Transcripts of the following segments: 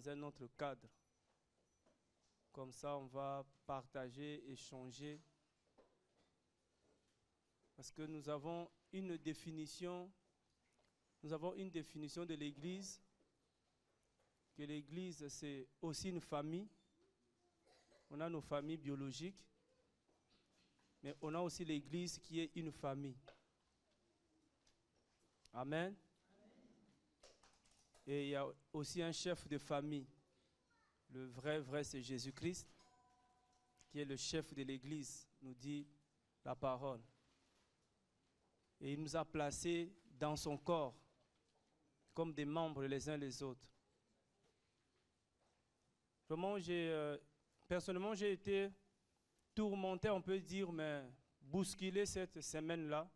dans un autre cadre. Comme ça, on va partager, échanger. Parce que nous avons une définition de l'Église, que l'Église, c'est aussi une famille. On a nos familles biologiques, mais on a aussi l'Église qui est une famille. Amen. Et il y a aussi un chef de famille. Le vrai, c'est Jésus-Christ, qui est le chef de l'Église, nous dit la parole. Et il nous a placés dans son corps, comme des membres les uns les autres. Vraiment, personnellement, j'ai été tourmenté, on peut dire, mais bousculé cette semaine-là.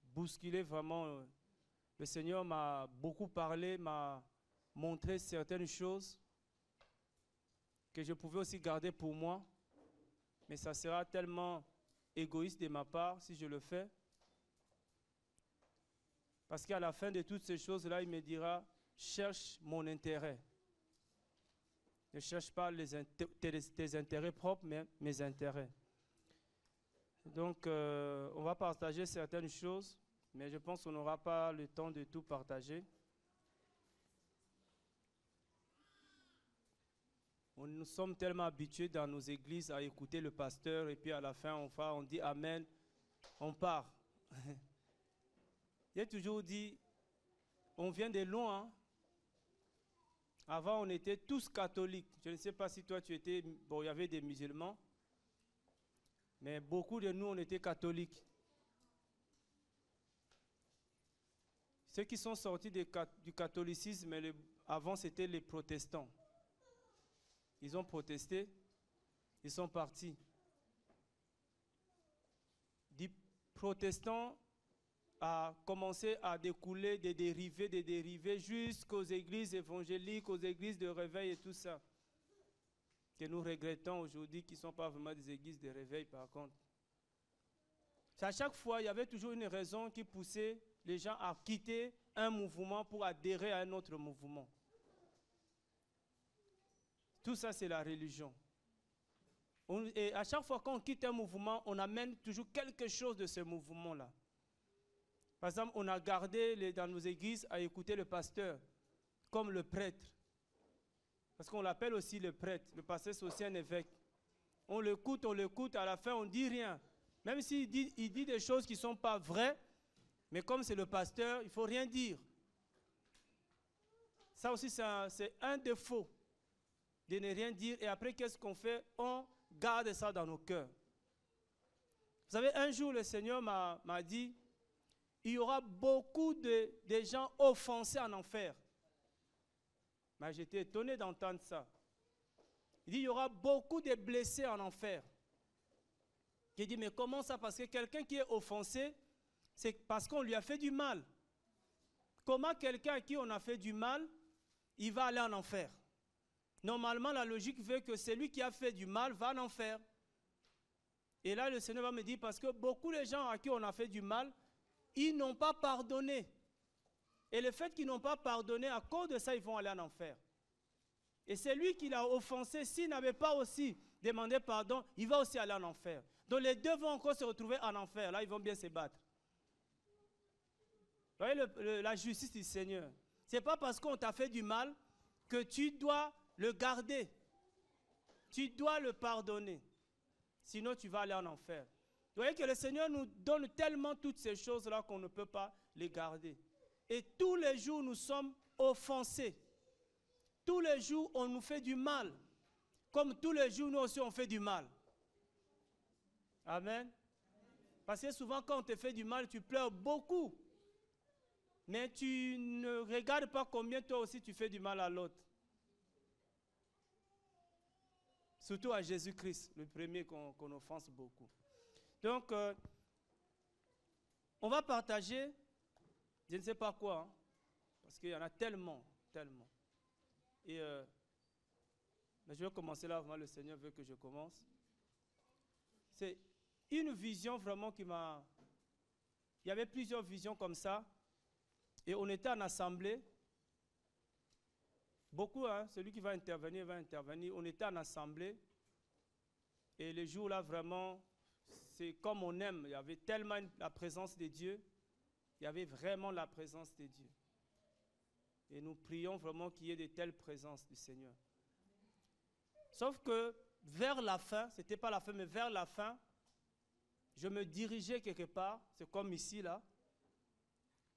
Bousculé vraiment. Le Seigneur m'a beaucoup parlé, m'a montré certaines choses que je pouvais aussi garder pour moi. Mais ça sera tellement égoïste de ma part si je le fais. Parce qu'à la fin de toutes ces choses-là, il me dira, cherche mon intérêt. Ne cherche pas tes intérêts propres, mais mes intérêts. Donc, on va partager certaines choses, mais je pense qu'on n'aura pas le temps de tout partager. Nous sommes tellement habitués dans nos églises à écouter le pasteur et puis à la fin, on dit Amen, on part. J'ai toujours dit, on vient de loin. Hein? Avant, on était tous catholiques. Je ne sais pas si toi, tu étais... Bon, il y avait des musulmans. Mais beaucoup de nous, on était catholiques. Ceux qui sont sortis du catholicisme, avant, c'était les protestants. Ils ont protesté. Ils sont partis. Des protestants a commencé à découler des dérivés jusqu'aux églises évangéliques, aux églises de réveil et tout ça. Que nous regrettons aujourd'hui, qui ne sont pas vraiment des églises de réveil par contre. À chaque fois, il y avait toujours une raison qui poussait les gens à quitter un mouvement pour adhérer à un autre mouvement. Tout ça, c'est la religion. Et à chaque fois qu'on quitte un mouvement, on amène toujours quelque chose de ce mouvement-là. Par exemple, on a gardé dans nos églises à écouter le pasteur, comme le prêtre. Parce qu'on l'appelle aussi le prêtre. Le pasteur, c'est aussi un évêque. On l'écoute, à la fin, on ne dit rien. Même s'il dit des choses qui ne sont pas vraies, mais comme c'est le pasteur, il ne faut rien dire. Ça aussi, c'est un défaut de ne rien dire. Et après, qu'est-ce qu'on fait? On garde ça dans nos cœurs. Vous savez, un jour, le Seigneur m'a dit, il y aura beaucoup de gens offensés en enfer. Mais j'étais étonné d'entendre ça. Il dit, il y aura beaucoup de blessés en enfer. J'ai dit, mais comment ça? Parce que quelqu'un qui est offensé, c'est parce qu'on lui a fait du mal. Comment quelqu'un à qui on a fait du mal, il va aller en enfer? Normalement, la logique veut que celui qui a fait du mal va en enfer. Et là, le Seigneur va me dire, parce que beaucoup de gens à qui on a fait du mal, ils n'ont pas pardonné. Et le fait qu'ils n'ont pas pardonné, à cause de ça, ils vont aller en enfer. Et celui qui l'a offensé, s'il n'avait pas aussi demandé pardon, il va aussi aller en enfer. Donc les deux vont encore se retrouver en enfer. Là, ils vont bien se battre. Vous voyez la justice du Seigneur. Ce n'est pas parce qu'on t'a fait du mal que tu dois le garder. Tu dois le pardonner. Sinon, tu vas aller en enfer. Vous voyez que le Seigneur nous donne tellement toutes ces choses-là qu'on ne peut pas les garder. Et tous les jours, nous sommes offensés. Tous les jours, on nous fait du mal. Comme tous les jours, nous aussi, on fait du mal. Amen. Parce que souvent, quand on te fait du mal, tu pleures beaucoup. Mais tu ne regardes pas combien toi aussi tu fais du mal à l'autre. Surtout à Jésus-Christ, le premier qu'on offense beaucoup. Donc, on va partager, je ne sais pas quoi, hein, parce qu'il y en a tellement. Et mais je vais commencer là, vraiment le Seigneur veut que je commence. C'est une vision vraiment qui m'a... Il y avait plusieurs visions comme ça, et on était en assemblée Beaucoup, hein, celui qui va intervenir, va intervenir. On était en assemblée. Et le jour-là, vraiment, c'est comme on aime. Il y avait tellement la présence de Dieu. Il y avait vraiment la présence de Dieu. Et nous prions vraiment qu'il y ait de telles présences du Seigneur. Sauf que vers la fin, ce n'était pas la fin, mais vers la fin, je me dirigeais quelque part, c'est comme ici, là.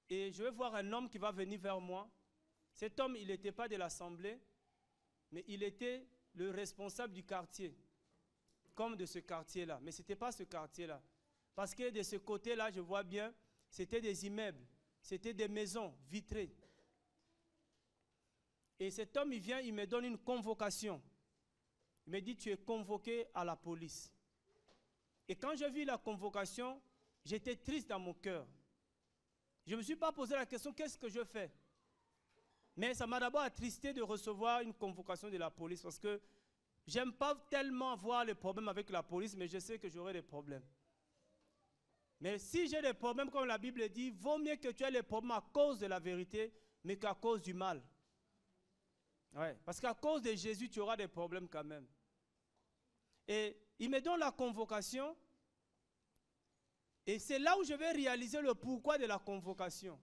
Et je vais voir un homme qui va venir vers moi. Cet homme, il n'était pas de l'assemblée, mais il était le responsable du quartier, comme de ce quartier-là. Mais ce n'était pas ce quartier-là. Parce que de ce côté-là, je vois bien, c'était des immeubles, c'était des maisons vitrées. Et cet homme, il vient, il me donne une convocation. Il me dit, tu es convoqué à la police. Et quand j'ai vu la convocation, j'étais triste dans mon cœur. Je ne me suis pas posé la question, qu'est-ce que je fais? Mais ça m'a d'abord attristé de recevoir une convocation de la police parce que j'aime pas tellement avoir les problèmes avec la police, mais je sais que j'aurai des problèmes. Mais si j'ai des problèmes, comme la Bible dit, vaut mieux que tu aies les problèmes à cause de la vérité, mais qu'à cause du mal. Ouais, parce qu'à cause de Jésus, tu auras des problèmes quand même. Et il me donne la convocation. Et c'est là où je vais réaliser le pourquoi de la convocation.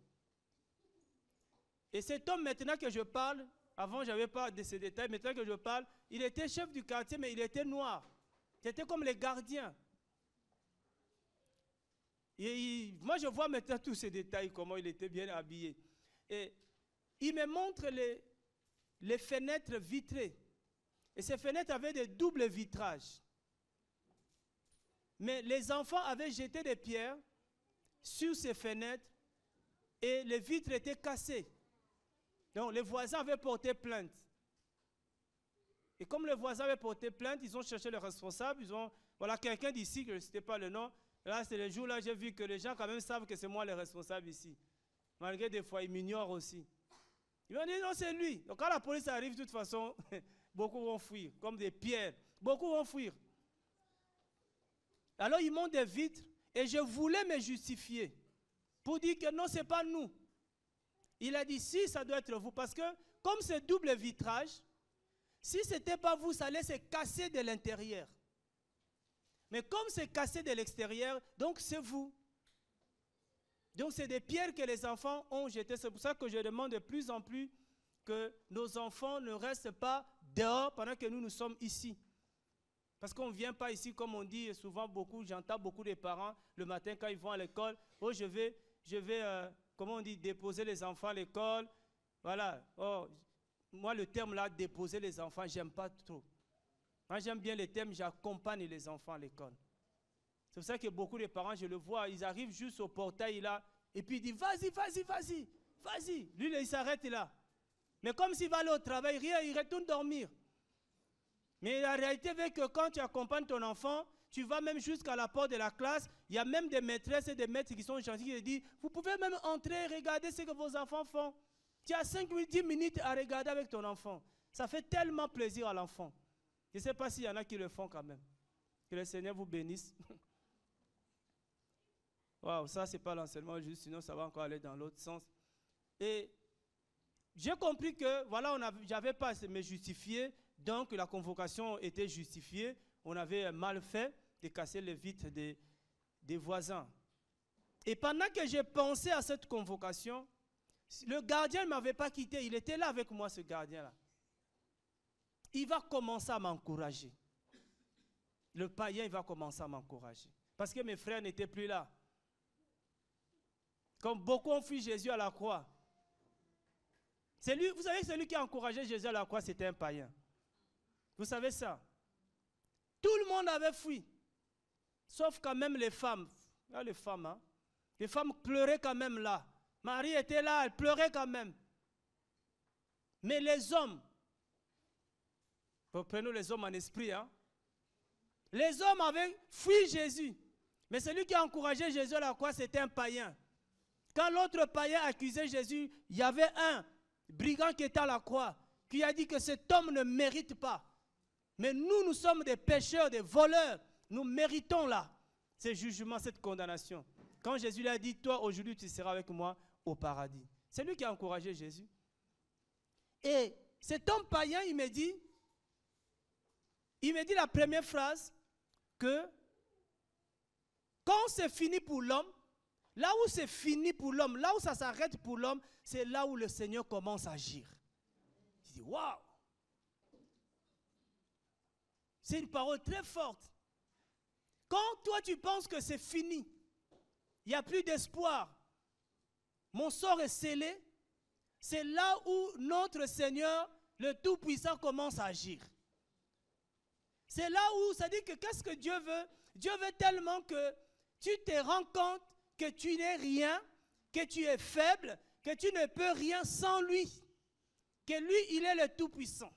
Et cet homme, maintenant que je parle, avant je n'avais pas de ces détails, maintenant que je parle, il était chef du quartier, mais il était noir. C'était comme les gardiens. Et moi, je vois maintenant tous ces détails, comment il était bien habillé. Et il me montre les fenêtres vitrées. Et ces fenêtres avaient des doubles vitrages. Mais les enfants avaient jeté des pierres sur ces fenêtres et les vitres étaient cassées. Donc les voisins avaient porté plainte. Et comme les voisins avaient porté plainte, ils ont cherché le responsable. Ils ont, voilà, quelqu'un d'ici, que je ne citais pas le nom. Là, c'est le jour-là, j'ai vu que les gens quand même savent que c'est moi le responsable ici. Malgré des fois, ils m'ignorent aussi. Ils m'ont dit, non, c'est lui. Donc quand la police arrive, de toute façon, beaucoup vont fuir, comme des pierres. Beaucoup vont fuir. Alors ils montent des vitres et je voulais me justifier pour dire que non, ce n'est pas nous. Il a dit, si, ça doit être vous. Parce que comme c'est double vitrage, si ce n'était pas vous, ça allait se casser de l'intérieur. Mais comme c'est cassé de l'extérieur, donc c'est vous. Donc c'est des pierres que les enfants ont jetées. C'est pour ça que je demande de plus en plus que nos enfants ne restent pas dehors pendant que nous sommes ici. Parce qu'on ne vient pas ici, comme on dit souvent beaucoup, j'entends beaucoup de parents le matin quand ils vont à l'école. Oh, je vais comment on dit, déposer les enfants à l'école. Voilà. Oh, moi, le terme là, déposer les enfants, j'aime pas trop. Moi, j'aime bien le terme, j'accompagne les enfants à l'école. C'est pour ça que beaucoup de parents, je le vois, ils arrivent juste au portail là, et puis ils disent, vas-y, vas-y, vas-y, vas-y. Lui, il s'arrête là. Mais comme s'il va aller au travail, rien, il retourne dormir. Mais la réalité veut que quand tu accompagnes ton enfant, tu vas même jusqu'à la porte de la classe, il y a même des maîtresses et des maîtres qui sont gentils qui disent, vous pouvez même entrer et regarder ce que vos enfants font. Tu as 5 ou 10 minutes à regarder avec ton enfant. Ça fait tellement plaisir à l'enfant. Je ne sais pas s'il y en a qui le font quand même. Que le Seigneur vous bénisse. Waouh, ça c'est pas l'enseignement juste, sinon ça va encore aller dans l'autre sens. Et j'ai compris que, voilà, j'avais pas à me justifier, donc la convocation était justifiée. On avait mal fait de casser les vitres des voisins. Et pendant que j'ai pensé à cette convocation, le gardien ne m'avait pas quitté, il était là avec moi, ce gardien-là. Il va commencer à m'encourager. Le païen, il va commencer à m'encourager. Parce que mes frères n'étaient plus là. Comme beaucoup ont fui Jésus à la croix. Vous savez, celui qui a encouragé Jésus à la croix, c'était un païen. Vous savez ça? Tout le monde avait fui. Sauf quand même les femmes. Là, les femmes, hein? Les femmes pleuraient quand même là. Marie était là, elle pleurait quand même. Mais les hommes, prenons les hommes en esprit, hein? Les hommes avaient fui Jésus. Mais celui qui a encouragé Jésus à la croix, c'était un païen. Quand l'autre païen accusait Jésus, il y avait un brigand qui était à la croix, qui a dit que cet homme ne mérite pas. Mais nous sommes des pécheurs, des voleurs. Nous méritons là ce jugement, cette condamnation. Quand Jésus lui a dit, toi aujourd'hui tu seras avec moi au paradis. C'est lui qui a encouragé Jésus. Et cet homme païen, il me dit la première phrase, que quand c'est fini pour l'homme, là où c'est fini pour l'homme, là où ça s'arrête pour l'homme, c'est là où le Seigneur commence à agir. Je dis, waouh! C'est une parole très forte. Quand toi tu penses que c'est fini, il n'y a plus d'espoir, mon sort est scellé, c'est là où notre Seigneur, le Tout-Puissant, commence à agir. C'est là où ça dit que qu'est-ce que Dieu veut? Dieu veut tellement que tu te rends compte que tu n'es rien, que tu es faible, que tu ne peux rien sans lui. Que lui, il est le Tout-Puissant.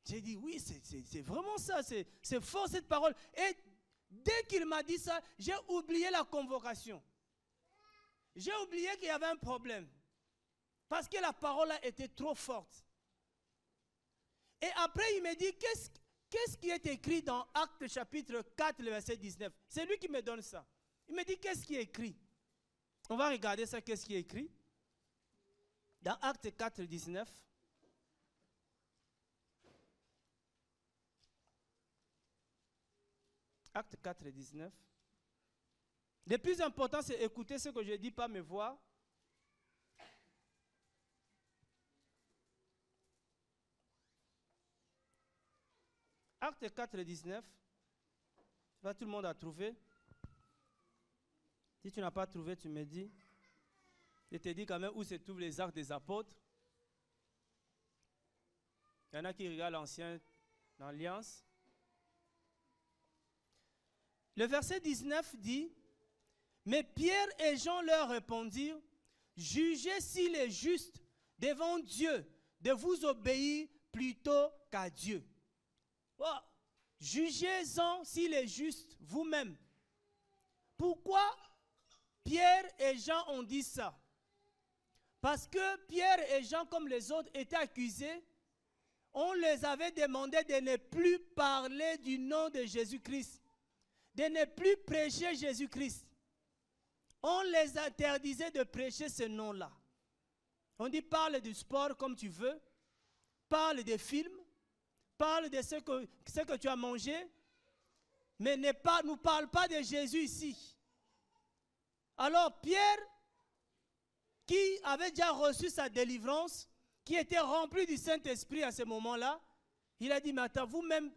J'ai dit, oui, c'est vraiment ça, c'est fort cette parole. Et dès qu'il m'a dit ça, j'ai oublié la convocation. J'ai oublié qu'il y avait un problème. Parce que la parole a été trop forte. Et après, il me dit, qu'est-ce qui est écrit dans Actes chapitre 4, le verset 19? C'est lui qui me donne ça. Il me dit, qu'est-ce qui est écrit? On va regarder ça, qu'est-ce qui est écrit. Dans Actes 4, 19. Acte 4, 19. Le plus important, c'est écouter ce que je dis, pas me voir. Acte 4, 19. Pas tout le monde a trouvé. Si tu n'as pas trouvé, tu me dis. Je te dis quand même où se trouvent les actes des apôtres. Il y en a qui regardent l'ancienne alliance. Le verset 19 dit, mais Pierre et Jean leur répondirent, jugez s'il est juste devant Dieu de vous obéir plutôt qu'à Dieu. Oh, jugez-en s'il est juste vous-même. Pourquoi Pierre et Jean ont dit ça? Parce que Pierre et Jean, comme les autres, étaient accusés. On les avait demandé de ne plus parler du nom de Jésus-Christ, de ne plus prêcher Jésus-Christ. On les interdisait de prêcher ce nom-là. On dit parle du sport comme tu veux, parle des films, parle de ce que tu as mangé, mais ne nous parle pas de Jésus ici. Alors Pierre, qui avait déjà reçu sa délivrance, qui était rempli du Saint-Esprit à ce moment-là, il a dit, mais attends, vous-même,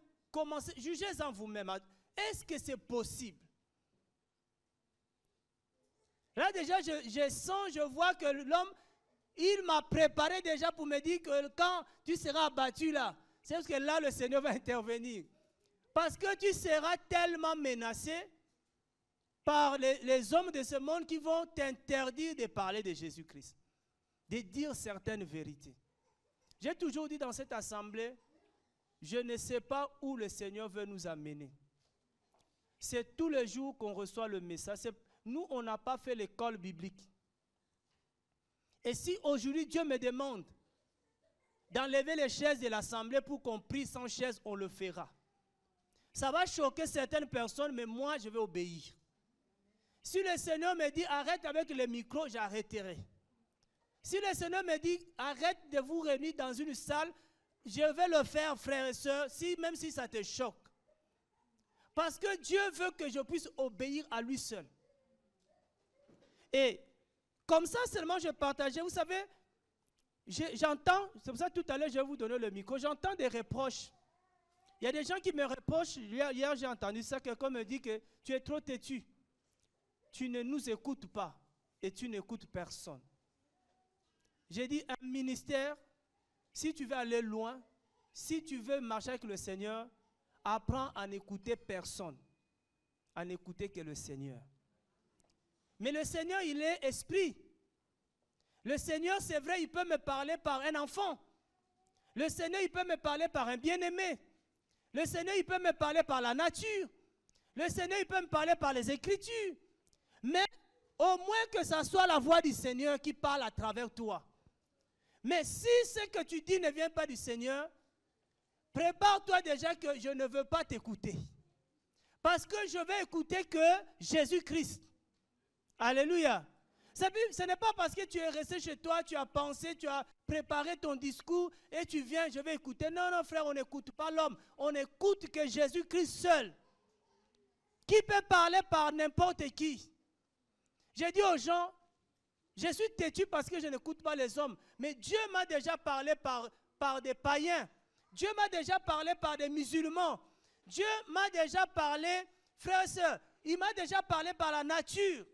jugez-en vous-même. Est-ce que c'est possible? Là déjà, je vois que l'homme, il m'a préparé déjà pour me dire que quand tu seras abattu là, c'est parce que là, le Seigneur va intervenir. Parce que tu seras tellement menacé par les hommes de ce monde qui vont t'interdire de parler de Jésus-Christ, de dire certaines vérités. J'ai toujours dit dans cette assemblée, je ne sais pas où le Seigneur veut nous amener. C'est tous les jours qu'on reçoit le message. Nous, on n'a pas fait l'école biblique. Et si aujourd'hui Dieu me demande d'enlever les chaises de l'assemblée pour qu'on prie sans chaise, on le fera. Ça va choquer certaines personnes, mais moi, je vais obéir. Si le Seigneur me dit arrête avec le micro, j'arrêterai. Si le Seigneur me dit arrête de vous réunir dans une salle, je vais le faire, frères et sœurs, même si ça te choque. Parce que Dieu veut que je puisse obéir à lui seul. Et comme ça seulement je partageais, vous savez, j'entends, c'est pour ça que tout à l'heure je vais vous donner le micro, j'entends des reproches. Il y a des gens qui me reprochent, hier j'ai entendu ça, quelqu'un me dit que tu es trop têtu. Tu ne nous écoutes pas et tu n'écoutes personne. J'ai dit un ministère, si tu veux aller loin, si tu veux marcher avec le Seigneur, apprends à n'écouter personne, à n'écouter que le Seigneur. Mais le Seigneur, il est esprit. Le Seigneur, c'est vrai, il peut me parler par un enfant. Le Seigneur, il peut me parler par un bien-aimé. Le Seigneur, il peut me parler par la nature. Le Seigneur, il peut me parler par les Écritures. Mais au moins que ce soit la voix du Seigneur qui parle à travers toi. Mais si ce que tu dis ne vient pas du Seigneur, prépare-toi déjà que je ne veux pas t'écouter. Parce que je vais écouter que Jésus-Christ. Alléluia. Ce n'est pas parce que tu es resté chez toi, tu as pensé, tu as préparé ton discours et tu viens, je vais écouter. Non, non, frère, on n'écoute pas l'homme. On écoute que Jésus-Christ seul. Qui peut parler par n'importe qui? J'ai dit aux gens, je suis têtu parce que je n'écoute pas les hommes. Mais Dieu m'a déjà parlé par des païens. Dieu m'a déjà parlé par des musulmans. Dieu m'a déjà parlé, frères et sœurs, il m'a déjà parlé par la nature.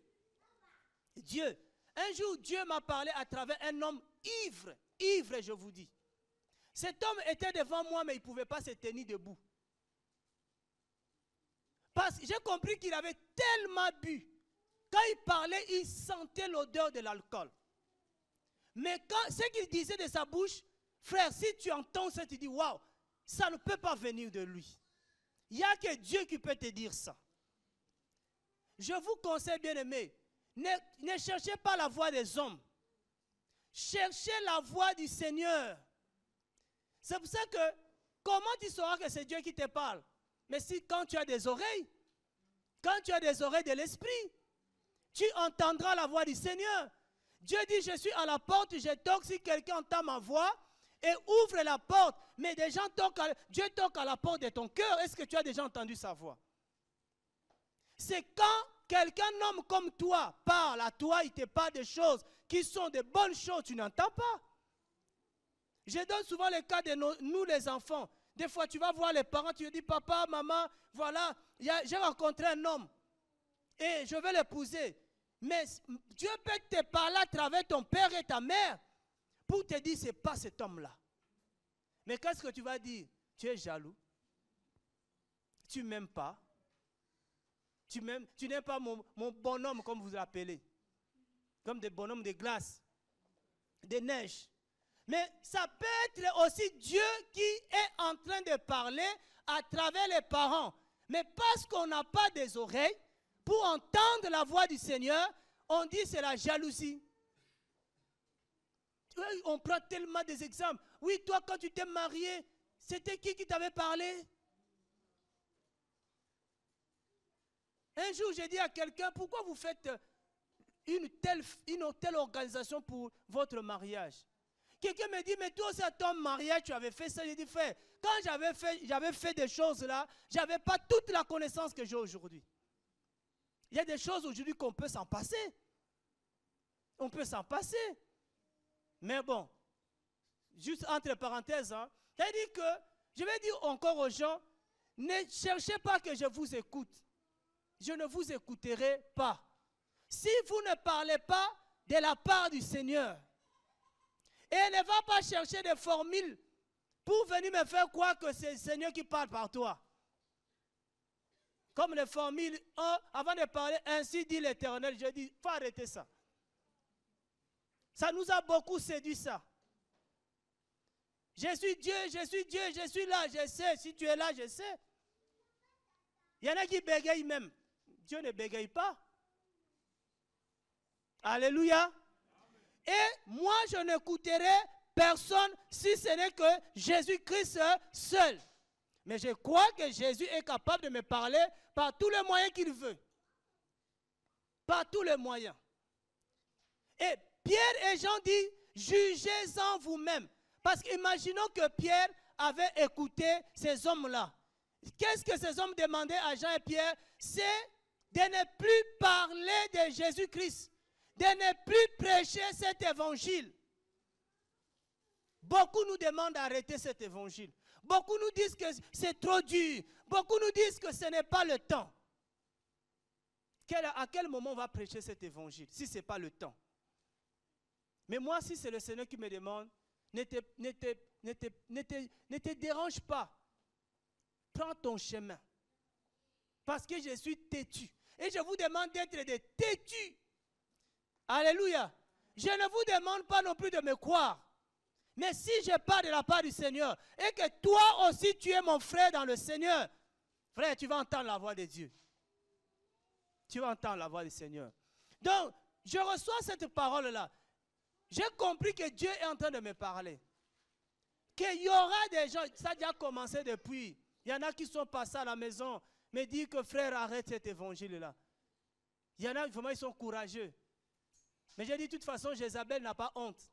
Dieu. Un jour, Dieu m'a parlé à travers un homme ivre. Ivre, je vous dis. Cet homme était devant moi, mais il ne pouvait pas se tenir debout. Parce que j'ai compris qu'il avait tellement bu. Quand il parlait, il sentait l'odeur de l'alcool. Mais ce qu'il disait de sa bouche, frère, si tu entends ça, tu dis, waouh, ça ne peut pas venir de lui. Il n'y a que Dieu qui peut te dire ça. Je vous conseille, bien aimé, ne cherchez pas la voix des hommes. Cherchez la voix du Seigneur. C'est pour ça que, comment tu sauras que c'est Dieu qui te parle? Mais si quand tu as des oreilles de l'esprit, tu entendras la voix du Seigneur. Dieu dit, je suis à la porte, je toque, si quelqu'un entend ma voix et ouvre la porte. Mais des gens Dieu toque à la porte de ton cœur. Est-ce que tu as déjà entendu sa voix? C'est quand quelqu'un, un homme comme toi, parle à toi, il te parle des choses qui sont de bonnes choses, tu n'entends pas. Je donne souvent le cas de nous les enfants. Des fois, tu vas voir les parents, tu lui dis, papa, maman, voilà, j'ai rencontré un homme et je vais l'épouser. Mais Dieu peut te parler à travers ton père et ta mère pour te dire, ce n'est pas cet homme-là. Mais qu'est-ce que tu vas dire? Tu es jaloux. Tu ne m'aimes pas. Tu n'aimes pas mon bonhomme, comme vous l'appelez. Comme des bonhommes de glace, de neige. Mais ça peut être aussi Dieu qui est en train de parler à travers les parents. Mais parce qu'on n'a pas des oreilles, pour entendre la voix du Seigneur, on dit c'est la jalousie. On prend tellement des exemples. Oui, toi, quand tu t'es marié, c'était qui t'avait parlé? Un jour, j'ai dit à quelqu'un, pourquoi vous faites une telle organisation pour votre mariage? Quelqu'un me dit, mais toi aussi à ton mariage, tu avais fait ça. J'ai dit, frère, quand j'avais fait des choses là, je n'avais pas toute la connaissance que j'ai aujourd'hui. Il y a des choses aujourd'hui qu'on peut s'en passer. On peut s'en passer. Mais bon, juste entre parenthèses, hein, c'est-à-dire que, je vais dire encore aux gens, ne cherchez pas que je vous écoute. Je ne vous écouterai pas. Si vous ne parlez pas de la part du Seigneur, et ne va pas chercher des formules pour venir me faire croire que c'est le Seigneur qui parle par toi. Comme les formules, avant de parler, ainsi dit l'Éternel, je dis, il faut arrêter ça. Ça nous a beaucoup séduit ça. Je suis Dieu, je suis là, je sais. Si tu es là, je sais. Il y en a qui bégayent même. Dieu ne bégaye pas. Alléluia. Et moi, je n'écouterai personne si ce n'est que Jésus-Christ seul. Mais je crois que Jésus est capable de me parler par tous les moyens qu'il veut. Par tous les moyens. Et Pierre et Jean disent, jugez-en vous-même. Parce qu'imaginons que Pierre avait écouté ces hommes-là. Qu'est-ce que ces hommes demandaient à Jean et Pierre? C'est de ne plus parler de Jésus-Christ. De ne plus prêcher cet évangile. Beaucoup nous demandent d'arrêter cet évangile. Beaucoup nous disent que c'est trop dur. Beaucoup nous disent que ce n'est pas le temps. À quel moment on va prêcher cet évangile si ce n'est pas le temps? Mais moi, si c'est le Seigneur qui me demande, ne te dérange pas. Prends ton chemin. Parce que je suis têtu. Et je vous demande d'être des têtus. Alléluia. Je ne vous demande pas non plus de me croire. Mais si je parle de la part du Seigneur et que toi aussi tu es mon frère dans le Seigneur, frère, tu vas entendre la voix de Dieu. Tu vas entendre la voix du Seigneur. Donc, je reçois cette parole-là. J'ai compris que Dieu est en train de me parler. Qu'il y aura des gens, ça a déjà commencé depuis. Il y en a qui sont passés à la maison, me disent que frère, arrête cet évangile-là. Il y en a, vraiment, ils sont courageux. Mais j'ai dit, de toute façon, Jézabel n'a pas honte.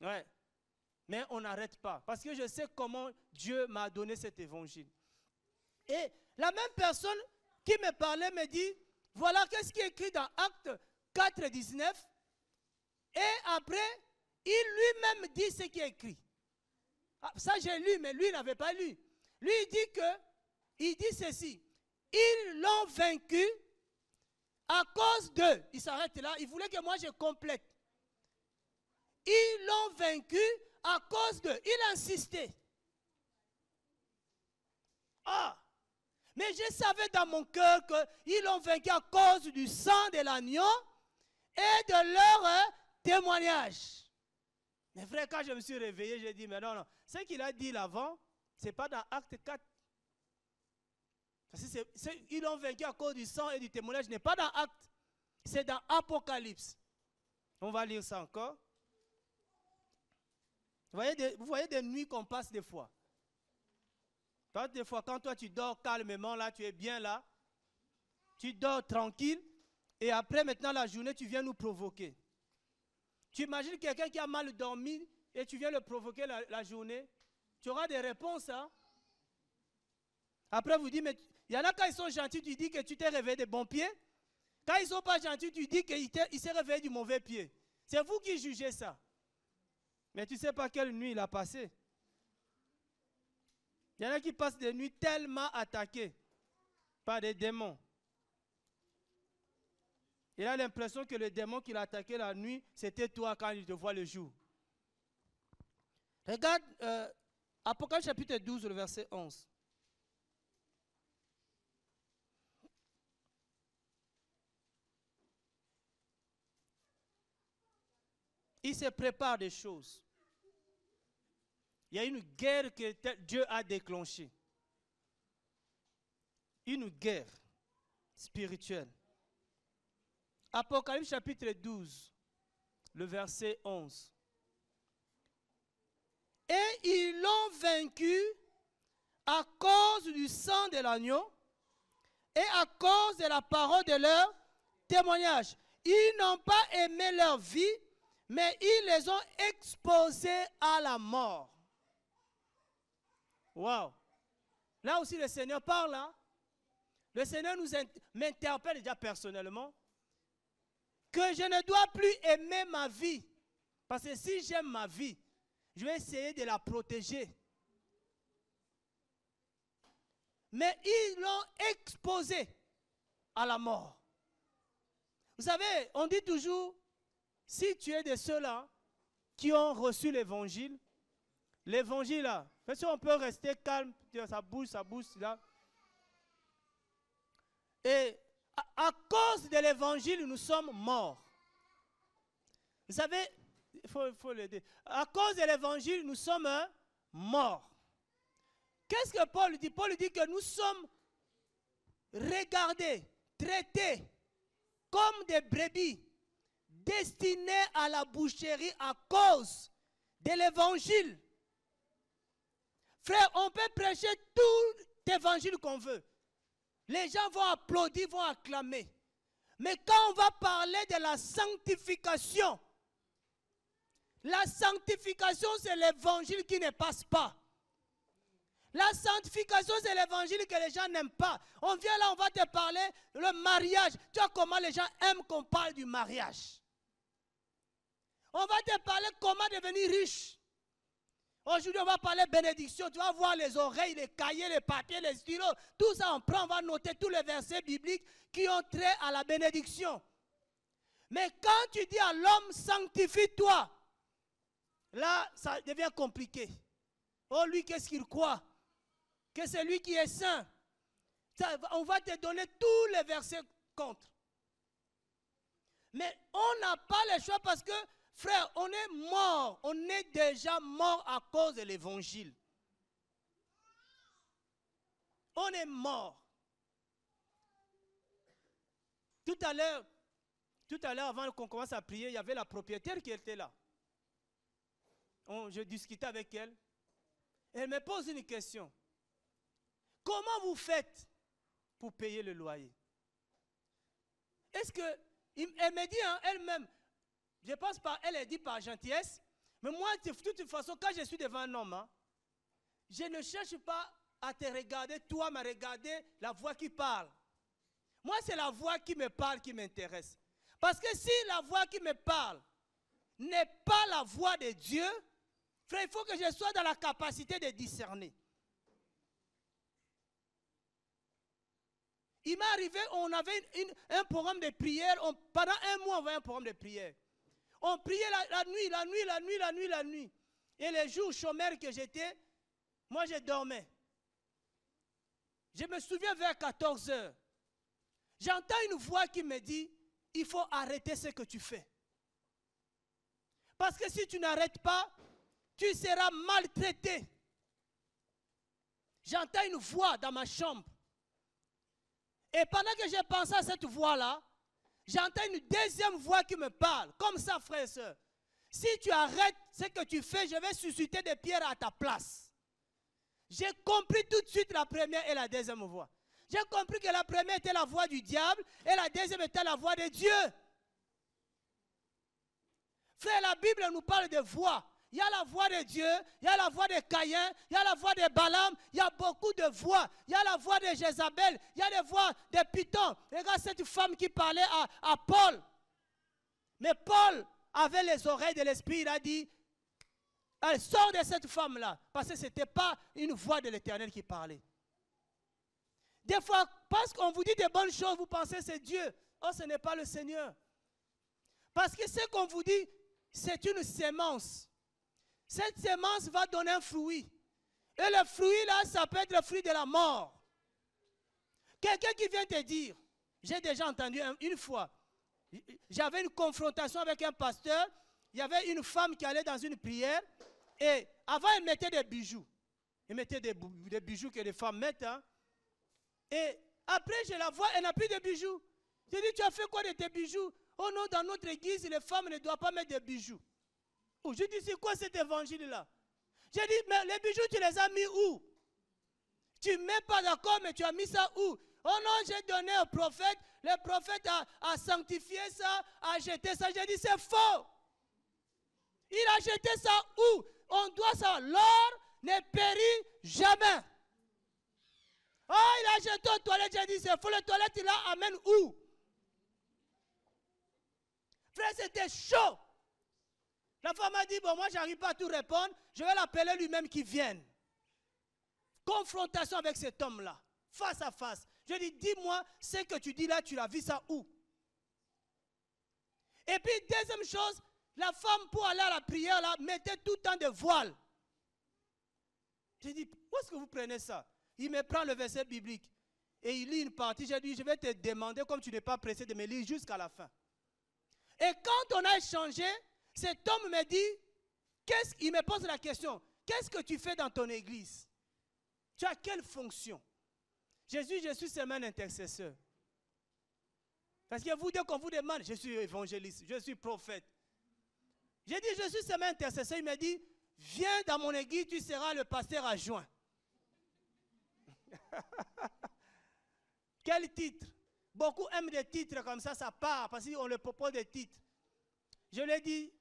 Ouais. Mais on n'arrête pas. Parce que je sais comment Dieu m'a donné cet évangile. Et la même personne qui me parlait me dit, voilà qu'est-ce qui est écrit dans Actes 4, 19. Et après, il lui-même dit ce qui est écrit. Ah, ça j'ai lu, mais lui n'avait pas lu. Lui il dit ceci. Ils l'ont vaincu à cause d'eux. Il s'arrête là. Il voulait que moi je complète. Ils l'ont vaincu à cause d'eux. Il insistait. Ah! Mais je savais dans mon cœur qu'ils l'ont vaincu à cause du sang de l'agneau et de leur témoignage. Mais frère, quand je me suis réveillé, j'ai dit, mais non, non. Ce qu'il a dit l'avant, ce n'est pas dans Acte 4. Parce que ils l'ont vaincu à cause du sang et du témoignage. Ce n'est pas dans Acte. C'est dans Apocalypse. On va lire ça encore. Vous voyez des nuits qu'on passe des fois. Des fois, quand toi tu dors calmement, là, tu es bien là. Tu dors tranquille. Et après, maintenant, la journée, tu viens nous provoquer. Tu imagines quelqu'un qui a mal dormi et tu viens le provoquer la journée. Tu auras des réponses. Hein? Après, vous dites, mais il y en a quand ils sont gentils, tu dis que tu t'es réveillé de bon pied. Quand ils ne sont pas gentils, tu dis qu'il s'est réveillé du mauvais pied. C'est vous qui jugez ça. Mais tu ne sais pas quelle nuit il a passé. Il y en a qui passent des nuits tellement attaquées par des démons. Il a l'impression que le démon qu'il a attaqué la nuit, c'était toi quand il te voit le jour. Regarde Apocalypse chapitre 12, le verset 11. Il se prépare des choses. Il y a une guerre que Dieu a déclenchée. Une guerre spirituelle. Apocalypse chapitre 12, le verset 11. Et ils l'ont vaincu à cause du sang de l'agneau et à cause de la parole de leur témoignage. Ils n'ont pas aimé leur vie, mais ils les ont exposés à la mort. Wow. Là aussi le Seigneur parle. Hein? Le Seigneur m'interpelle déjà personnellement que je ne dois plus aimer ma vie. Parce que si j'aime ma vie, je vais essayer de la protéger. Mais ils l'ont exposé à la mort. Vous savez, on dit toujours, si tu es de ceux-là qui ont reçu l'évangile là, parce qu'on peut rester calme, ça bouge là. Et à cause de l'évangile, nous sommes morts. Vous savez, il faut le dire. À cause de l'évangile, nous sommes morts. Qu'est-ce que Paul dit? Paul dit que nous sommes regardés, traités comme des brebis destinées à la boucherie à cause de l'évangile. Frère, on peut prêcher tout évangile qu'on veut. Les gens vont applaudir, vont acclamer. Mais quand on va parler de la sanctification c'est l'évangile qui ne passe pas. La sanctification, c'est l'évangile que les gens n'aiment pas. On vient là, on va te parler le mariage. Tu vois comment les gens aiment qu'on parle du mariage. On va te parler comment devenir riche. Aujourd'hui, on va parler bénédiction. Tu vas voir les oreilles, les cahiers, les papiers, les stylos. Tout ça, on prend, on va noter tous les versets bibliques qui ont trait à la bénédiction. Mais quand tu dis à l'homme, sanctifie-toi, là, ça devient compliqué. Oh, lui, qu'est-ce qu'il croit? Que c'est lui qui est saint. On va te donner tous les versets contre. Mais on n'a pas le choix parce que, frère, on est mort. On est déjà mort à cause de l'évangile. On est mort. Tout à l'heure, avant qu'on commence à prier, il y avait la propriétaire qui était là. Je discutais avec elle. Elle me pose une question. Comment vous faites pour payer le loyer? Est-ce que Elle me dit hein, elle-même, je pense pas, elle est dit par gentillesse, mais moi, de toute façon, quand je suis devant un homme, hein, je ne cherche pas à te regarder, toi, mais regarder la voix qui parle. Moi, c'est la voix qui me parle qui m'intéresse. Parce que si la voix qui me parle n'est pas la voix de Dieu, frère, il faut que je sois dans la capacité de discerner. Il m'est arrivé, on avait un programme de prière, pendant un mois, on avait un programme de prière. On priait la nuit. Et les jours chômeurs que j'étais, moi je dormais. Je me souviens vers 14 heures. J'entends une voix qui me dit, il faut arrêter ce que tu fais. Parce que si tu n'arrêtes pas, tu seras maltraité. J'entends une voix dans ma chambre. Et pendant que j'ai pensé à cette voix-là, j'entends une deuxième voix qui me parle. Comme ça, frère et soeur. Si tu arrêtes ce que tu fais, je vais susciter des pierres à ta place. J'ai compris tout de suite la première et la deuxième voix. J'ai compris que la première était la voix du diable et la deuxième était la voix de Dieu. Frère, la Bible nous parle de voix. Il y a la voix de Dieu, il y a la voix de Caïn, il y a la voix de Balaam, il y a beaucoup de voix. Il y a la voix de Jézabel, il y a les voix de Python. Regarde cette femme qui parlait à Paul. Mais Paul avait les oreilles de l'esprit, il a dit, elle sort de cette femme-là. Parce que ce n'était pas une voix de l'Éternel qui parlait. Des fois, parce qu'on vous dit des bonnes choses, vous pensez que c'est Dieu. Oh, ce n'est pas le Seigneur. Parce que ce qu'on vous dit, c'est une sémence. Cette sémence va donner un fruit. Et le fruit là, ça peut être le fruit de la mort. Quelqu'un qui vient te dire, j'ai déjà entendu une fois, j'avais une confrontation avec un pasteur, il y avait une femme qui allait dans une prière, et avant elle mettait des bijoux. Elle mettait des bijoux que les femmes mettent. Hein. Et après je la vois, elle n'a plus de bijoux. Je dis, tu as fait quoi de tes bijoux? Oh non, dans notre église, les femmes ne doivent pas mettre de bijoux. Oh, je dis, c'est quoi cet évangile-là? J'ai dit, mais les bijoux, tu les as mis où? Tu ne mets pas d'accord, mais tu as mis ça où? Oh non, j'ai donné au prophète. Le prophète a sanctifié ça, a jeté ça. J'ai dit, c'est faux. Il a jeté ça où? On doit ça. L'or ne périt jamais. Oh, il a jeté aux toilettes. J'ai dit, c'est faux. Les toilettes, il a amène où? Frère, c'était chaud. La femme a dit, bon, moi, je n'arrive pas à tout répondre. Je vais l'appeler lui-même qui vienne. Confrontation avec cet homme-là, face à face. Je lui dis, dis-moi, ce que tu dis là, tu l'as vu ça où? Et puis, deuxième chose, la femme, pour aller à la prière, là, mettait tout le temps de voile. J'ai dit, où est-ce que vous prenez ça? Il me prend le verset biblique et il lit une partie. J'ai dit, je vais te demander, comme tu n'es pas pressé de me lire jusqu'à la fin. Et quand on a échangé, cet homme me dit, il me pose la question, qu'est-ce que tu fais dans ton église? Tu as quelle fonction? Jésus, je suis seulement un intercesseur. Parce que vous, dès qu'on vous demande, je suis évangéliste, je suis prophète. J'ai dit, je suis seulement un intercesseur. Il m'a dit, viens dans mon église, tu seras le pasteur adjoint. Quel titre? Beaucoup aiment des titres comme ça part, parce qu'on leur propose des titres. Je lui ai dit,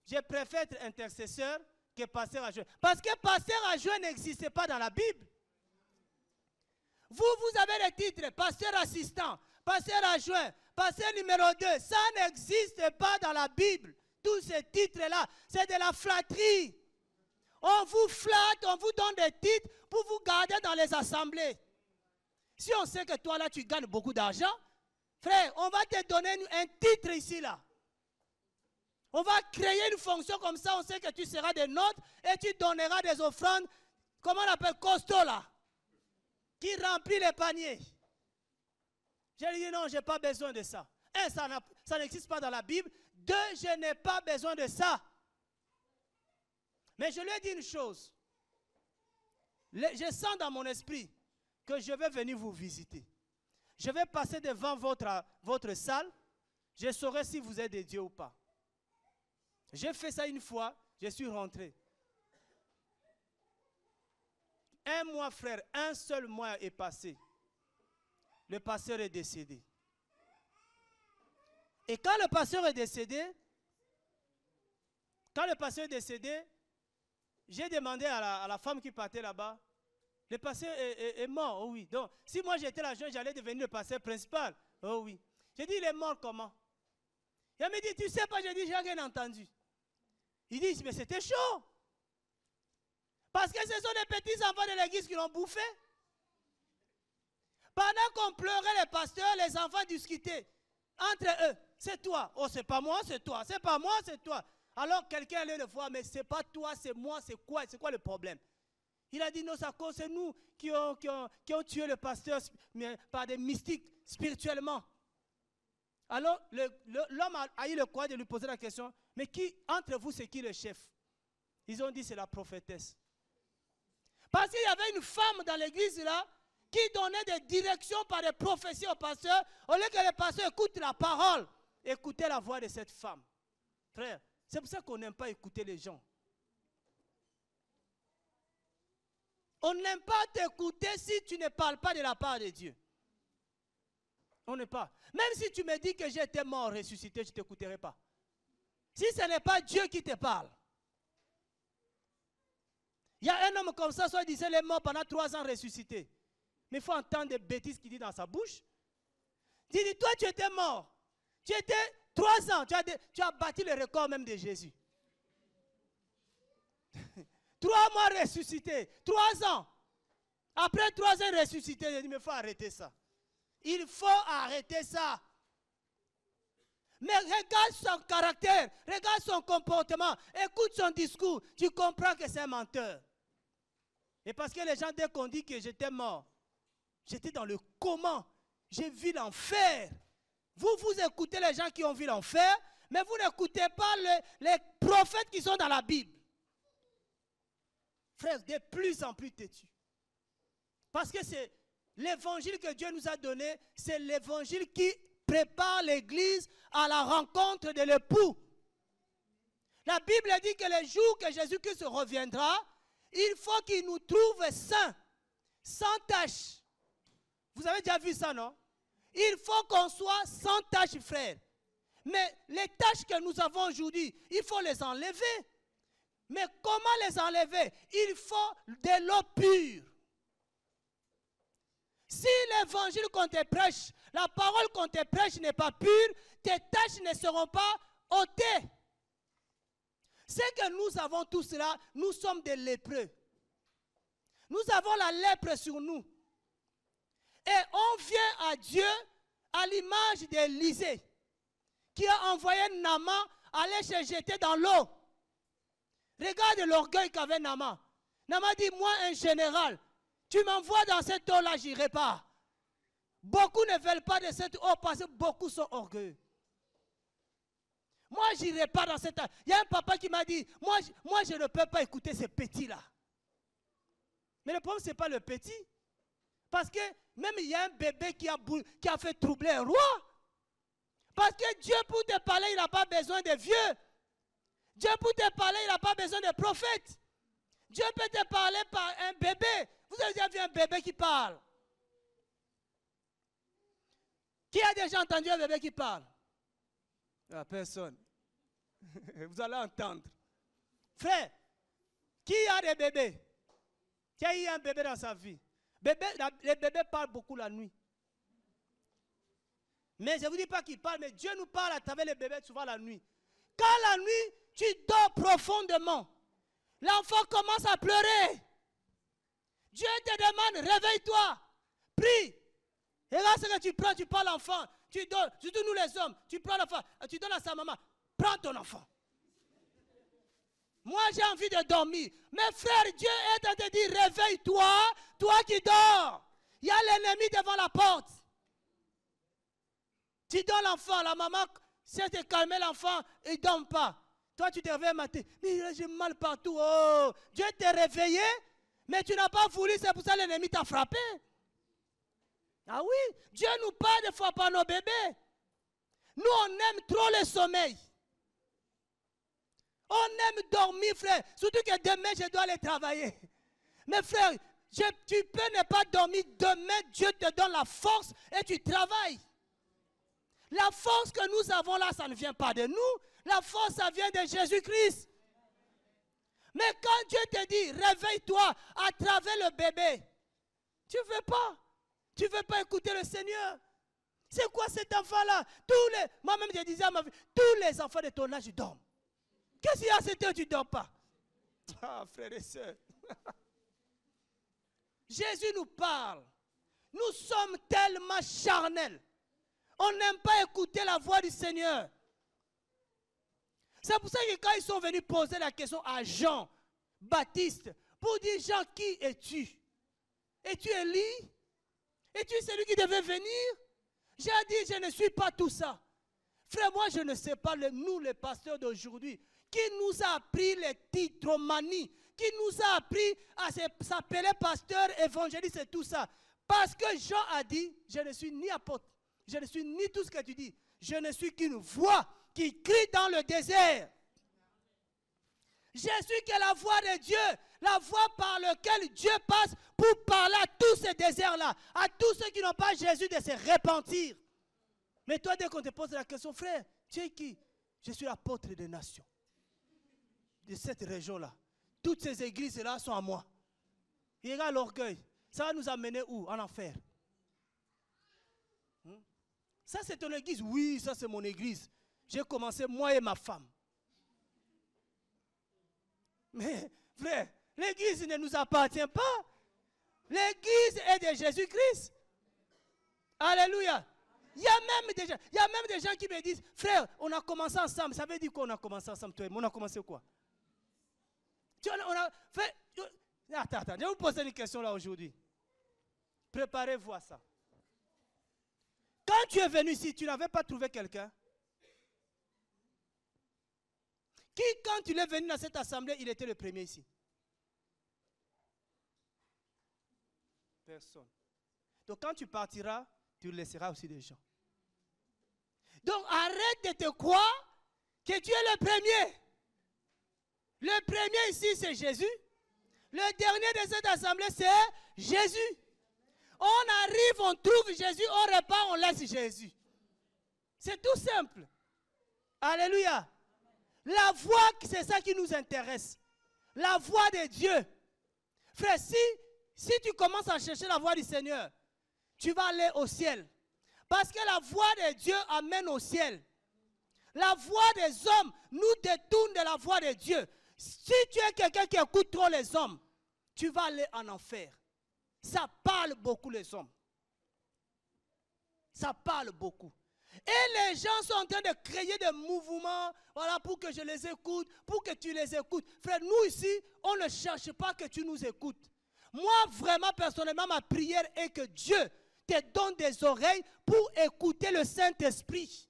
je préfère être intercesseur que pasteur adjoint. Parce que pasteur adjoint n'existe pas dans la Bible. Vous avez les titres, pasteur assistant, pasteur adjoint, pasteur numéro 2. Ça n'existe pas dans la Bible. Tous ces titres-là, c'est de la flatterie. On vous flatte, on vous donne des titres pour vous garder dans les assemblées. Si on sait que toi là, tu gagnes beaucoup d'argent, frère, on va te donner un titre ici là. On va créer une fonction comme ça, on sait que tu seras des nôtres et tu donneras des offrandes, comment on appelle, costaud là, qui remplit les paniers. J'ai dit non, je n'ai pas besoin de ça. Un, ça n'existe pas dans la Bible. Deux, je n'ai pas besoin de ça. Mais je lui ai dit une chose. Je sens dans mon esprit que je vais venir vous visiter. Je vais passer devant votre salle. Je saurai si vous êtes des dieux ou pas. J'ai fait ça une fois, je suis rentré. Un mois, frère, un seul mois est passé. Le pasteur est décédé. Et quand le pasteur est décédé, j'ai demandé à la femme qui partait là-bas, le pasteur est mort, oh oui. Donc, si moi j'étais l'adjoint, j'allais devenir le pasteur principal. Oh oui. J'ai dit, il est mort comment? Il me dit, tu sais pas, j'ai dit, j'ai rien entendu. Il dit, mais c'était chaud. Parce que ce sont des petits enfants de l'église qui l'ont bouffé. Pendant qu'on pleurait les pasteurs, les enfants discutaient entre eux. C'est toi. Oh, c'est pas moi, c'est toi. C'est pas moi, c'est toi. Alors quelqu'un allait le voir, mais c'est pas toi, c'est moi, c'est quoi? C'est quoi le problème? Il a dit, non, c'est nous qui ont tué le pasteur par des mystiques spirituellement. Alors l'homme a eu le courage de lui poser la question, mais qui, entre vous, c'est qui le chef? Ils ont dit, c'est la prophétesse. Parce qu'il y avait une femme dans l'église là, qui donnait des directions par des prophéties au pasteur, au lieu que le pasteur écoute la parole, écoutez la voix de cette femme. Frère, c'est pour ça qu'on n'aime pas écouter les gens. On n'aime pas t'écouter si tu ne parles pas de la part de Dieu. On n'aime pas. Même si tu me dis que j'étais mort, ressuscité, je ne t'écouterai pas. Si ce n'est pas Dieu qui te parle. Il y a un homme comme ça, soit disait, il est mort pendant 3 ans ressuscité. Mais il faut entendre des bêtises qu'il dit dans sa bouche. Il dit, toi tu étais mort. Tu étais 3 ans, tu as battu le record même de Jésus. 3 mois ressuscité, 3 ans. Après 3 ans ressuscité, il dit, mais il faut arrêter ça. Il faut arrêter ça. Mais regarde son caractère, regarde son comportement, écoute son discours, tu comprends que c'est un menteur. Et parce que les gens, dès qu'on dit que j'étais mort, j'étais dans le coma, j'ai vu l'enfer. Vous écoutez les gens qui ont vu l'enfer, mais vous n'écoutez pas les prophètes qui sont dans la Bible. Frère, de plus en plus têtu. Parce que c'est l'évangile que Dieu nous a donné, c'est l'évangile qui prépare l'église à la rencontre de l'époux. La Bible dit que le jour que Jésus-Christ reviendra, il faut qu'il nous trouve saints, sans tache. Vous avez déjà vu ça, non? Il faut qu'on soit sans tache, frère. Mais les taches que nous avons aujourd'hui, il faut les enlever. Mais comment les enlever? Il faut de l'eau pure. Si l'évangile qu'on te prêche, la parole qu'on te prêche n'est pas pure, tes tâches ne seront pas ôtées. C'est que nous avons tout cela, nous sommes des lépreux. Nous avons la lèpre sur nous. Et on vient à Dieu à l'image d'Élisée, qui a envoyé Naaman aller se jeter dans l'eau. Regarde l'orgueil qu'avait Naaman. Naaman dit, moi un général, tu m'envoies dans cette eau-là, je n'irai pas. Beaucoup ne veulent pas de cette eau parce que beaucoup sont orgueilleux. Moi, je n'irai pas dans cette eau. Il y a un papa qui m'a dit, moi, je ne peux pas écouter ces petits-là. Mais le problème, ce n'est pas le petit. Parce que même il y a un bébé qui a fait troubler un roi. Parce que Dieu, pour te parler, il n'a pas besoin de vieux. Dieu, pour te parler, il n'a pas besoin de prophètes. Dieu peut te parler par un bébé. Vous avez déjà vu un bébé qui parle? Qui a déjà entendu un bébé qui parle? La personne. Vous allez entendre. Frère, qui a des bébés? Qui a eu un bébé dans sa vie? Les bébés parlent beaucoup la nuit. Mais je ne vous dis pas qu'ils parlent, mais Dieu nous parle à travers les bébés souvent la nuit. Quand la nuit, tu dors profondément, l'enfant commence à pleurer. Dieu te demande, réveille-toi, prie. Et là, ce que tu prends, tu prends l'enfant, tu donnes, surtout nous les hommes, tu prends l'enfant, tu donnes à sa maman, prends ton enfant. Moi, j'ai envie de dormir. Mais frère, Dieu est en train de dire, réveille-toi, toi qui dors. Il y a l'ennemi devant la porte. Tu donnes l'enfant, la maman, si elle te calme l'enfant, il ne dort pas. Toi, tu te réveilles matin, mais j'ai mal partout. Oh, Dieu t'a réveillé, mais tu n'as pas voulu, c'est pour ça que l'ennemi t'a frappé. Ah oui, Dieu nous parle des fois par nos bébés. Nous, on aime trop le sommeil. On aime dormir, frère. Surtout que demain, je dois aller travailler. Mais frère, tu peux ne pas dormir. Demain, Dieu te donne la force et tu travailles. La force que nous avons là, ça ne vient pas de nous. La force, ça vient de Jésus-Christ. Mais quand Dieu te dit, réveille-toi à travers le bébé, tu ne veux pas. Tu ne veux pas écouter le Seigneur. C'est quoi cet enfant-là? Moi-même, je disais à ma vie, tous les enfants de ton âge, ils dorment. Qu'est-ce qu'il y a à cette heure, tu ne dors pas? Ah, frères et sœurs. Jésus nous parle. Nous sommes tellement charnels. On n'aime pas écouter la voix du Seigneur. C'est pour ça que quand ils sont venus poser la question à Jean Baptiste, pour dire, Jean, qui es-tu? Es-tu Élie? Es-tu celui qui devait venir? J'ai dit, je ne suis pas tout ça. Frère, moi, je ne sais pas, nous, les pasteurs d'aujourd'hui, qui nous a appris les titromanies, qui nous a appris à s'appeler pasteur, évangéliste et tout ça. Parce que Jean a dit, je ne suis ni apôtre, je ne suis ni tout ce que tu dis. Je ne suis qu'une voix qui crie dans le désert. Je suis que la voix de Dieu, la voix par laquelle Dieu passe pour parler à tous ces déserts-là, à tous ceux qui n'ont pas Jésus de se repentir. Mais toi, dès qu'on te pose la question, frère, tu es qui? Je suis l'apôtre des nations, de cette région-là. Toutes ces églises-là sont à moi. Et regarde l'orgueil. Ça va nous amener où? En enfer. Ça, c'est ton église? Oui, ça, c'est mon église. J'ai commencé, moi et ma femme. Mais, frère, l'église ne nous appartient pas. L'église est de Jésus-Christ. Alléluia. Il y a même des gens qui me disent, frère, on a commencé ensemble. Ça veut dire qu'on a commencé ensemble, toi et moi. On a commencé quoi? Attends, je vais vous poser une question là aujourd'hui. Préparez-vous à ça. Quand tu es venu ici, tu n'avais pas trouvé quelqu'un? Qui, quand tu es venu dans cette assemblée, il était le premier ici? Personne. Donc quand tu partiras, tu laisseras aussi des gens. Donc arrête de te croire que tu es le premier. Le premier ici, c'est Jésus. Le dernier de cette assemblée, c'est Jésus. On arrive, on trouve Jésus, on repart, on laisse Jésus. C'est tout simple. Alléluia. La voix, c'est ça qui nous intéresse. La voix de Dieu. Frère, si tu commences à chercher la voix du Seigneur, tu vas aller au ciel. Parce que la voix de Dieu amène au ciel. La voix des hommes nous détourne de la voix de Dieu. Si tu es quelqu'un qui écoute trop les hommes, tu vas aller en enfer. Ça parle beaucoup les hommes. Ça parle beaucoup. Et les gens sont en train de créer des mouvements, voilà, pour que je les écoute, pour que tu les écoutes. Frère, nous ici, on ne cherche pas que tu nous écoutes. Moi, vraiment, personnellement, ma prière est que Dieu te donne des oreilles pour écouter le Saint-Esprit.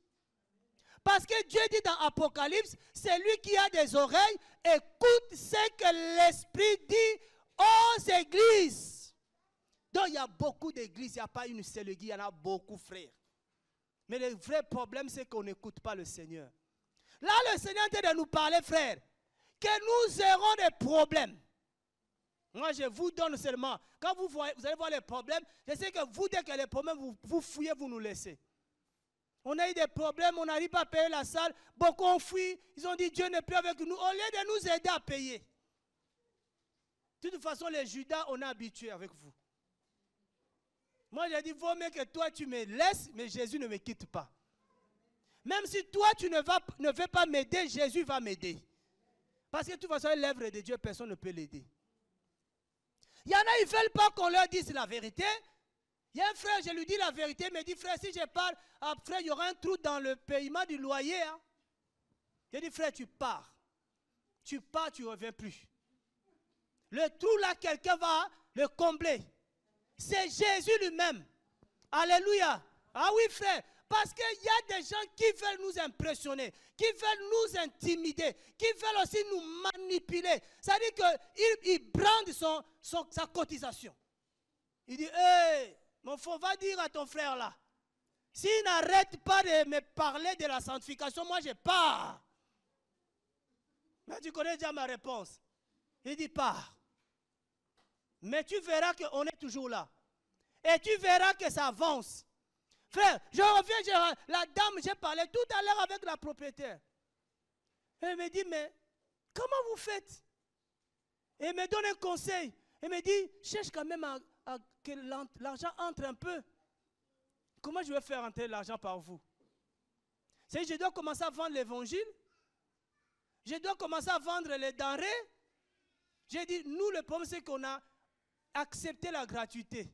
Parce que Dieu dit dans Apocalypse, celui qui a des oreilles, écoute ce que l'Esprit dit aux églises. Donc il y a beaucoup d'églises, il n'y a pas une seule église, il y en a beaucoup, frères. Mais le vrai problème, c'est qu'on n'écoute pas le Seigneur. Là, le Seigneur est en train de nous parler, frère, que nous aurons des problèmes. Moi, je vous donne seulement, quand vous allez voir les problèmes, je sais que vous, dès qu'il y a des problèmes, vous fouillez, vous nous laissez. On a eu des problèmes, on n'arrive pas à payer la salle, beaucoup ont fui, ils ont dit Dieu n'est plus avec nous, au lieu de nous aider à payer. De toute façon, les Judas, on est habitués avec vous. Moi, j'ai dit, vaut mieux que toi, tu me laisses, mais Jésus ne me quitte pas. Même si toi, tu ne veux pas m'aider, Jésus va m'aider. Parce que de toute façon, l'œuvre de Dieu, personne ne peut l'aider. Il y en a, ils ne veulent pas qu'on leur dise la vérité. Il y a un frère, je lui dis la vérité, il me dit, frère, si je parle, après, il y aura un trou dans le paiement du loyer. Hein. Je dis, frère, tu pars. Tu pars, tu ne reviens plus. Le trou là, quelqu'un va le combler. C'est Jésus lui-même. Alléluia. Ah oui, frère. Parce qu'il y a des gens qui veulent nous impressionner, qui veulent nous intimider, qui veulent aussi nous manipuler. C'est-à-dire qu'il brande sa cotisation. Il dit, hey, mon frère, va dire à ton frère là, s'il n'arrête pas de me parler de la sanctification, moi je pars. Mais tu connais déjà ma réponse. Il dit, pars. Mais tu verras qu'on est toujours là. Et tu verras que ça avance. Frère, je reviens, la dame, j'ai parlé tout à l'heure avec la propriétaire. Elle me dit, mais comment vous faites? Et elle me donne un conseil. Elle me dit, cherche quand même à que l'argent entre un peu. Comment je vais faire entrer l'argent par vous? C'est je dois commencer à vendre l'évangile. Je dois commencer à vendre les denrées. J'ai dit, nous, le problème, c'est qu'on a accepté la gratuité.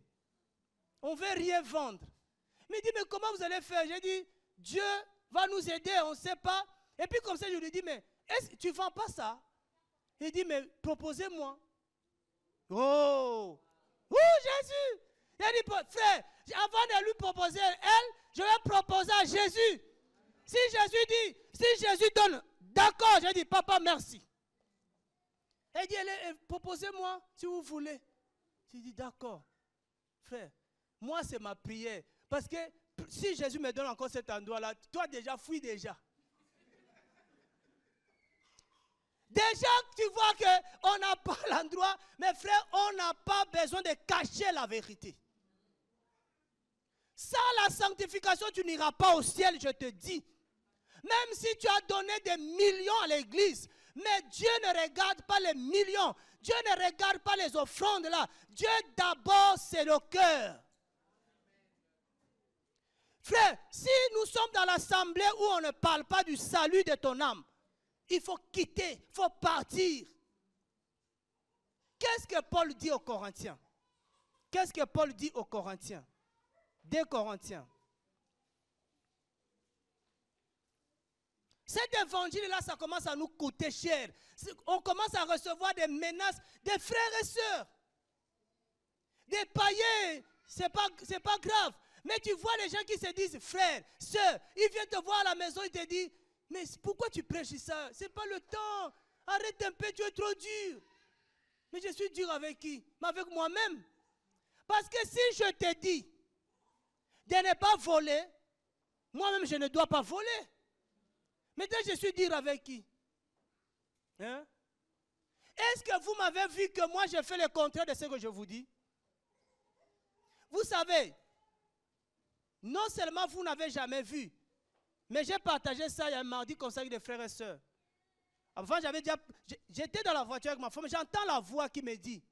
On ne veut rien vendre. Il me dit, mais comment vous allez faire? J'ai dit, Dieu va nous aider, on ne sait pas. Et puis comme ça, je lui dis, mais est-ce que tu ne vends pas ça? Il dit, mais proposez-moi. Oh! Jésus! Il a dit, frère, avant de lui proposer elle, je vais proposer à Jésus. Si Jésus donne, d'accord, j'ai dit, papa, merci. Elle dit, proposez-moi si vous voulez. J'ai dit, d'accord. Frère, moi, c'est ma prière. Parce que si Jésus me donne encore cet endroit-là, toi déjà, fuis déjà. Déjà, tu vois qu'on n'a pas l'endroit, mais frère, on n'a pas besoin de cacher la vérité. Sans la sanctification, tu n'iras pas au ciel, je te dis. Même si tu as donné des millions à l'église, mais Dieu ne regarde pas les millions. Dieu ne regarde pas les offrandes là. Dieu d'abord, c'est le cœur. Frère, si nous sommes dans l'assemblée où on ne parle pas du salut de ton âme, il faut quitter, il faut partir. Qu'est-ce que Paul dit aux Corinthiens? Qu'est-ce que Paul dit aux Corinthiens? 2 Corinthiens. Cet évangile-là, ça commence à nous coûter cher. On commence à recevoir des menaces des frères et sœurs. Des païens, c'est pas grave. Mais tu vois les gens qui se disent, frère, sœur, ils viennent te voir à la maison, ils te disent, mais pourquoi tu prêches ça? Ce n'est pas le temps. Arrête un peu, tu es trop dur. Mais je suis dur avec qui? Mais avec moi-même. Parce que si je te dis de ne pas voler, moi-même je ne dois pas voler. Maintenant je suis dur avec qui? Hein? Est-ce que vous m'avez vu que moi je fais le contraire de ce que je vous dis? Vous savez, non seulement vous n'avez jamais vu, mais j'ai partagé ça il y a un mardi comme ça avec des frères et sœurs. Avant, j'étais dans la voiture avec ma femme, j'entends la voix qui me dit,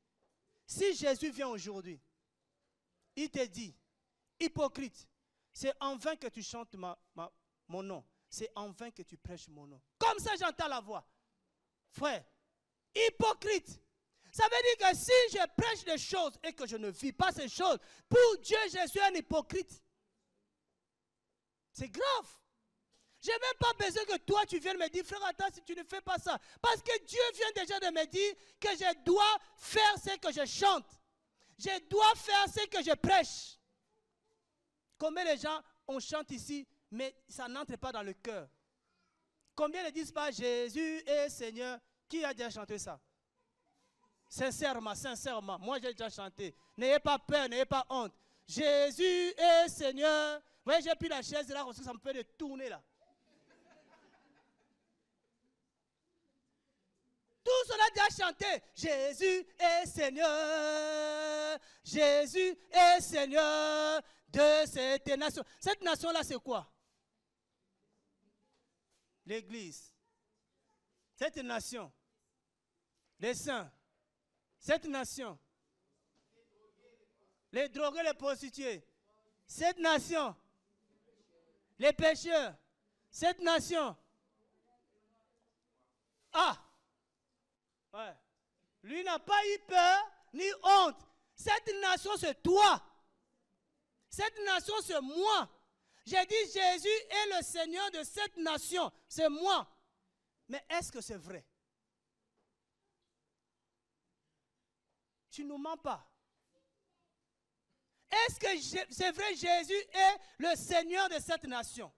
si Jésus vient aujourd'hui, il te dit, hypocrite, c'est en vain que tu chantes mon nom, c'est en vain que tu prêches mon nom. Comme ça, j'entends la voix. Frère, hypocrite. Ça veut dire que si je prêche des choses et que je ne vis pas ces choses, pour Dieu, je suis un hypocrite. C'est grave. Je n'ai même pas besoin que toi, tu viennes me dire, frère, attends, si tu ne fais pas ça. Parce que Dieu vient déjà de me dire que je dois faire ce que je chante. Je dois faire ce que je prêche. Combien de gens, on chante ici, mais ça n'entre pas dans le cœur. Combien ne disent pas, Jésus est Seigneur? Qui a déjà chanté ça? Sincèrement, sincèrement, moi j'ai déjà chanté. N'ayez pas peur, n'ayez pas honte. Jésus est Seigneur. Vous voyez, j'ai pris la chaise là, ça me fait de tourner là. Tous on a déjà chanté. Jésus est Seigneur. Jésus est Seigneur de cette nation. Cette nation-là, c'est quoi? L'Église. Cette nation. Les saints. Cette nation. Les drogués, les prostituées. Cette nation. Les pécheurs. Cette nation. Ah! Ouais. Lui n'a pas eu peur ni honte. Cette nation, c'est toi. Cette nation, c'est moi. J'ai dit, Jésus est le Seigneur de cette nation. C'est moi. Mais est-ce que c'est vrai? Tu ne nous mens pas. Est-ce que c'est vrai, Jésus est le Seigneur de cette nation?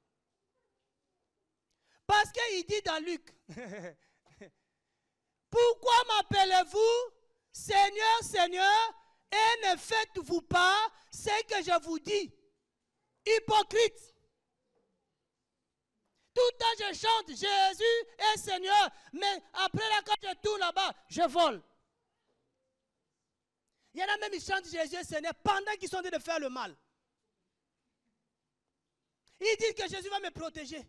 Parce qu'il dit dans Luc, pourquoi m'appelez-vous Seigneur, Seigneur, et ne faites-vous pas ce que je vous dis? Hypocrite. Tout le temps je chante Jésus est Seigneur, mais après là, quand je tourne là-bas, je vole. Il y en a même qui chantent Jésus est Seigneur pendant qu'ils sont en train de faire le mal. Ils disent que Jésus va me protéger.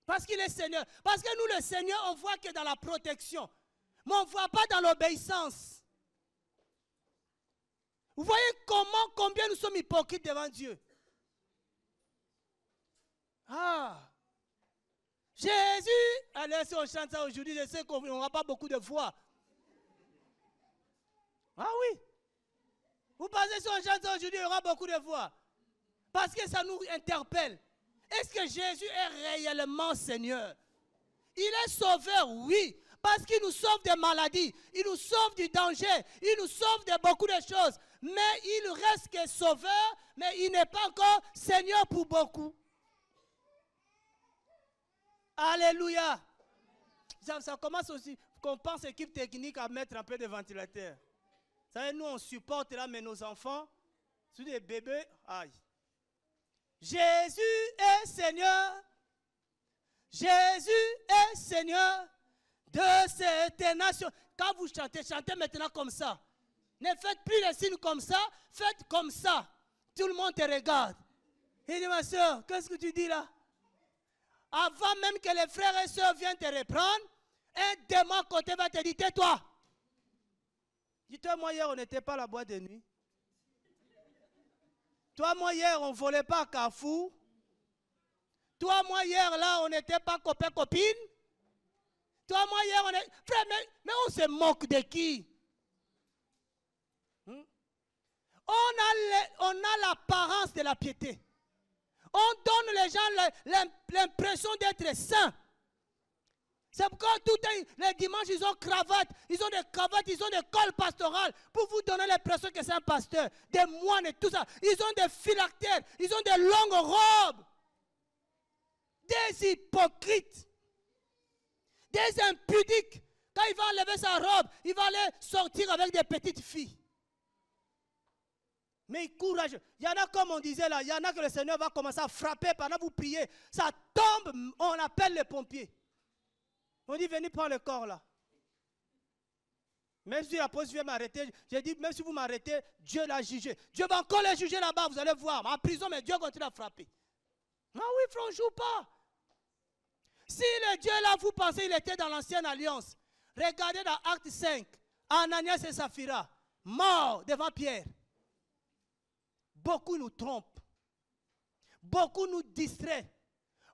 Parce qu'il est Seigneur. Parce que nous, le Seigneur, on voit que dans la protection. Mais on ne voit pas dans l'obéissance. Vous voyez combien nous sommes hypocrites devant Dieu. Ah! Jésus! Allez, si on chante ça aujourd'hui, je sais qu'on n'aura pas beaucoup de voix. Ah oui! Vous pensez si on chante ça aujourd'hui, il y aura beaucoup de voix. Parce que ça nous interpelle. Est-ce que Jésus est réellement Seigneur? Il est sauveur, oui. Parce qu'il nous sauve des maladies. Il nous sauve du danger. Il nous sauve de beaucoup de choses. Mais il reste que sauveur, mais il n'est pas encore Seigneur pour beaucoup. Alléluia. Ça commence aussi, qu'on pense équipe technique à mettre un peu de ventilateur. Vous savez, nous on supporte là, mais nos enfants, c'est des bébés, aïe. Jésus est Seigneur. Jésus est Seigneur de cette nation. Quand vous chantez, chantez maintenant comme ça. Ne faites plus les signes comme ça, faites comme ça. Tout le monde te regarde. Il dit, ma soeur, qu'est-ce que tu dis là? Avant même que les frères et sœurs viennent te reprendre, un démon à côté va te dire, tais-toi. Dis-toi, moi hier, on n'était pas à la boîte de nuit. Toi, moi hier, on ne volait pas à Carrefour. Toi, moi hier, là, on n'était pas copains-copines. Toi, moi hier, on est... Frère, mais on se moque de qui? On a l'apparence de la piété. On donne les gens l'impression d'être saints. C'est pourquoi les dimanches, ils ont cravate, ils ont des cravates, ils ont des cols pastorales pour vous donner l'impression que c'est un pasteur, des moines et tout ça. Ils ont des phylactères, ils ont des longues robes. Des hypocrites, des impudiques. Quand il va enlever sa robe, il va aller sortir avec des petites filles. Mais courageux. Il y en a, comme on disait là, il y en a que le Seigneur va commencer à frapper pendant que vous priez. Ça tombe, on appelle les pompiers. On dit, venez prendre le corps là. Même si l'apôtre vient m'arrêter, j'ai dit, même si vous m'arrêtez, Dieu l'a jugé. Dieu va encore les juger là-bas, vous allez voir. En prison, mais Dieu continue à frapper. Ah oui, frère, on ne joue pas. Si le Dieu là, vous pensez, il était dans l'ancienne alliance. Regardez dans Acte 5, Ananias et Saphira, morts devant Pierre. Beaucoup nous trompent. Beaucoup nous distraient.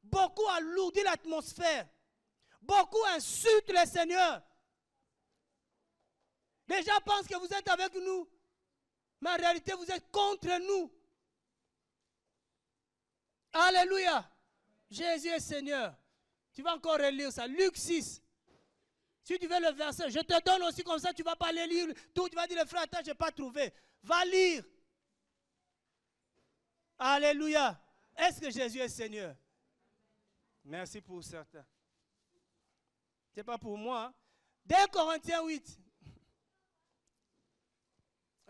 Beaucoup alourdissent l'atmosphère. Beaucoup insultent le Seigneur. Les gens pensent que vous êtes avec nous. Mais en réalité, vous êtes contre nous. Alléluia. Jésus est Seigneur. Tu vas encore relire ça. Luc 6. Si tu veux le verset, je te donne aussi comme ça, tu ne vas pas le lire tout. Tu vas dire, le frère, attends, je n'ai pas trouvé. Va lire. Alléluia. Est-ce que Jésus est Seigneur? Merci pour certains. Ce n'est pas pour moi. Hein? 2 Corinthiens 8.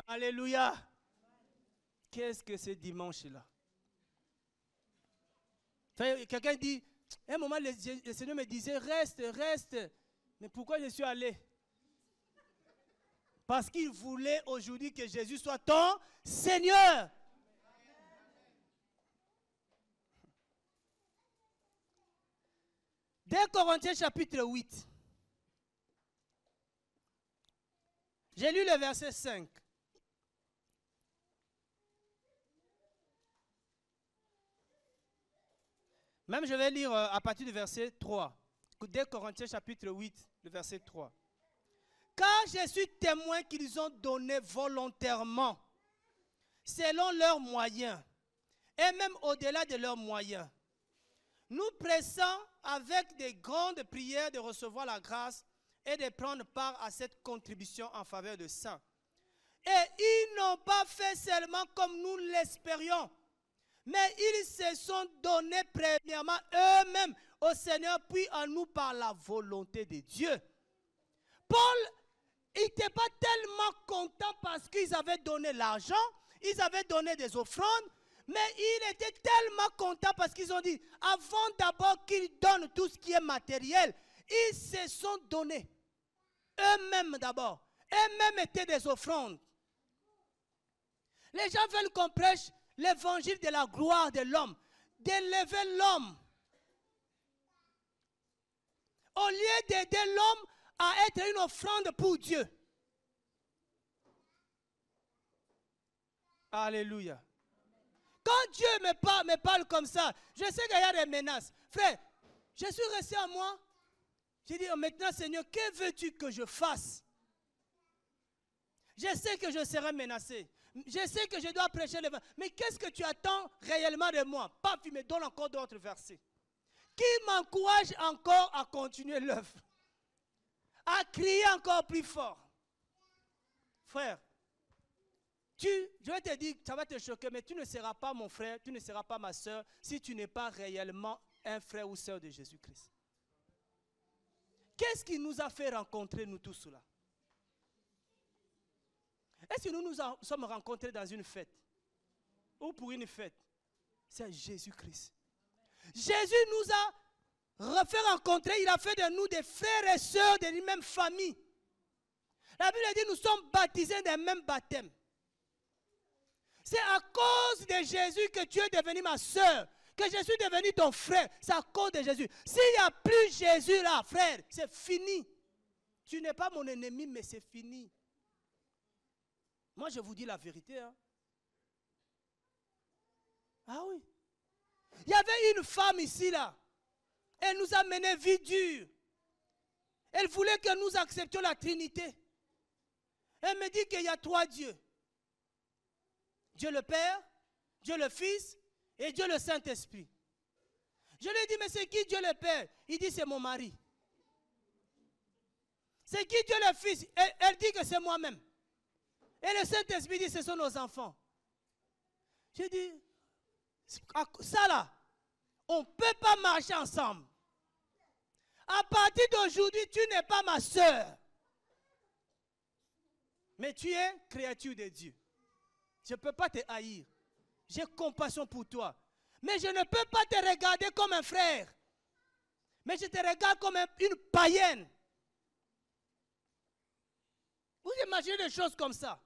Alléluia. Qu'est-ce que c'est dimanche-là? Quelqu'un dit, à un moment, le Seigneur me disait, reste, reste. Mais pourquoi je suis allé? Parce qu'il voulait aujourd'hui que Jésus soit ton Seigneur. 2 Corinthiens chapitre 8. J'ai lu le verset 5. Même je vais lire à partir du verset 3. 2 Corinthiens chapitre 8, le verset 3. Car je suis témoin qu'ils ont donné volontairement, selon leurs moyens, et même au-delà de leurs moyens. Nous pressons avec de grandes prières de recevoir la grâce et de prendre part à cette contribution en faveur de saints. Et ils n'ont pas fait seulement comme nous l'espérions, mais ils se sont donnés premièrement eux-mêmes au Seigneur, puis à nous par la volonté de Dieu. Paul, il n'était pas tellement content parce qu'ils avaient donné l'argent, ils avaient donné des offrandes, mais il était tellement content parce qu'ils ont dit, avant d'abord qu'ils donnent tout ce qui est matériel, ils se sont donnés. Eux-mêmes d'abord. Eux-mêmes étaient des offrandes. Les gens veulent qu'on prêche l'évangile de la gloire de l'homme. d'élever l'homme, au lieu d'aider l'homme à être une offrande pour Dieu. Alléluia. Quand Dieu me parle comme ça, je sais qu'il y a des menaces. Frère, je suis resté à moi. J'ai dit, maintenant Seigneur, que veux-tu que je fasse? Je sais que je serai menacé. Je sais que je dois prêcher l'évangile. Mais qu'est-ce que tu attends réellement de moi? Paf, il me donne encore d'autres versets. Qui m'encourage encore à continuer l'œuvre? À crier encore plus fort. Frère, je vais te dire, ça va te choquer, mais tu ne seras pas mon frère, tu ne seras pas ma soeur, si tu n'es pas réellement un frère ou soeur de Jésus-Christ. Qu'est-ce qui nous a fait rencontrer, nous tous là? Est-ce que nous nous sommes rencontrés dans une fête? Ou pour une fête? C'est Jésus-Christ. Jésus nous a refait rencontrer, il a fait de nous des frères et sœurs de la même famille. La Bible dit nous sommes baptisés d'un même baptême. C'est à cause de Jésus que tu es devenu ma soeur, que je suis devenu ton frère. C'est à cause de Jésus. S'il n'y a plus Jésus là, frère, c'est fini. Tu n'es pas mon ennemi, mais c'est fini. Moi, je vous dis la vérité. Hein. Ah oui. Il y avait une femme ici là. Elle nous a mené vie dure. Elle voulait que nous acceptions la Trinité. Elle me dit qu'il y a 3 dieux. Dieu le Père, Dieu le Fils et Dieu le Saint-Esprit. Je lui ai dit, mais c'est qui Dieu le Père? Il dit, c'est mon mari. C'est qui Dieu le Fils? Elle dit que c'est moi-même. Et le Saint-Esprit dit, ce sont nos enfants. J'ai dit, ça là, on ne peut pas marcher ensemble. À partir d'aujourd'hui, tu n'es pas ma soeur. Mais tu es créature de Dieu. Je ne peux pas te haïr. J'ai compassion pour toi. Mais je ne peux pas te regarder comme un frère. Mais je te regarde comme une païenne. Vous imaginez des choses comme ça?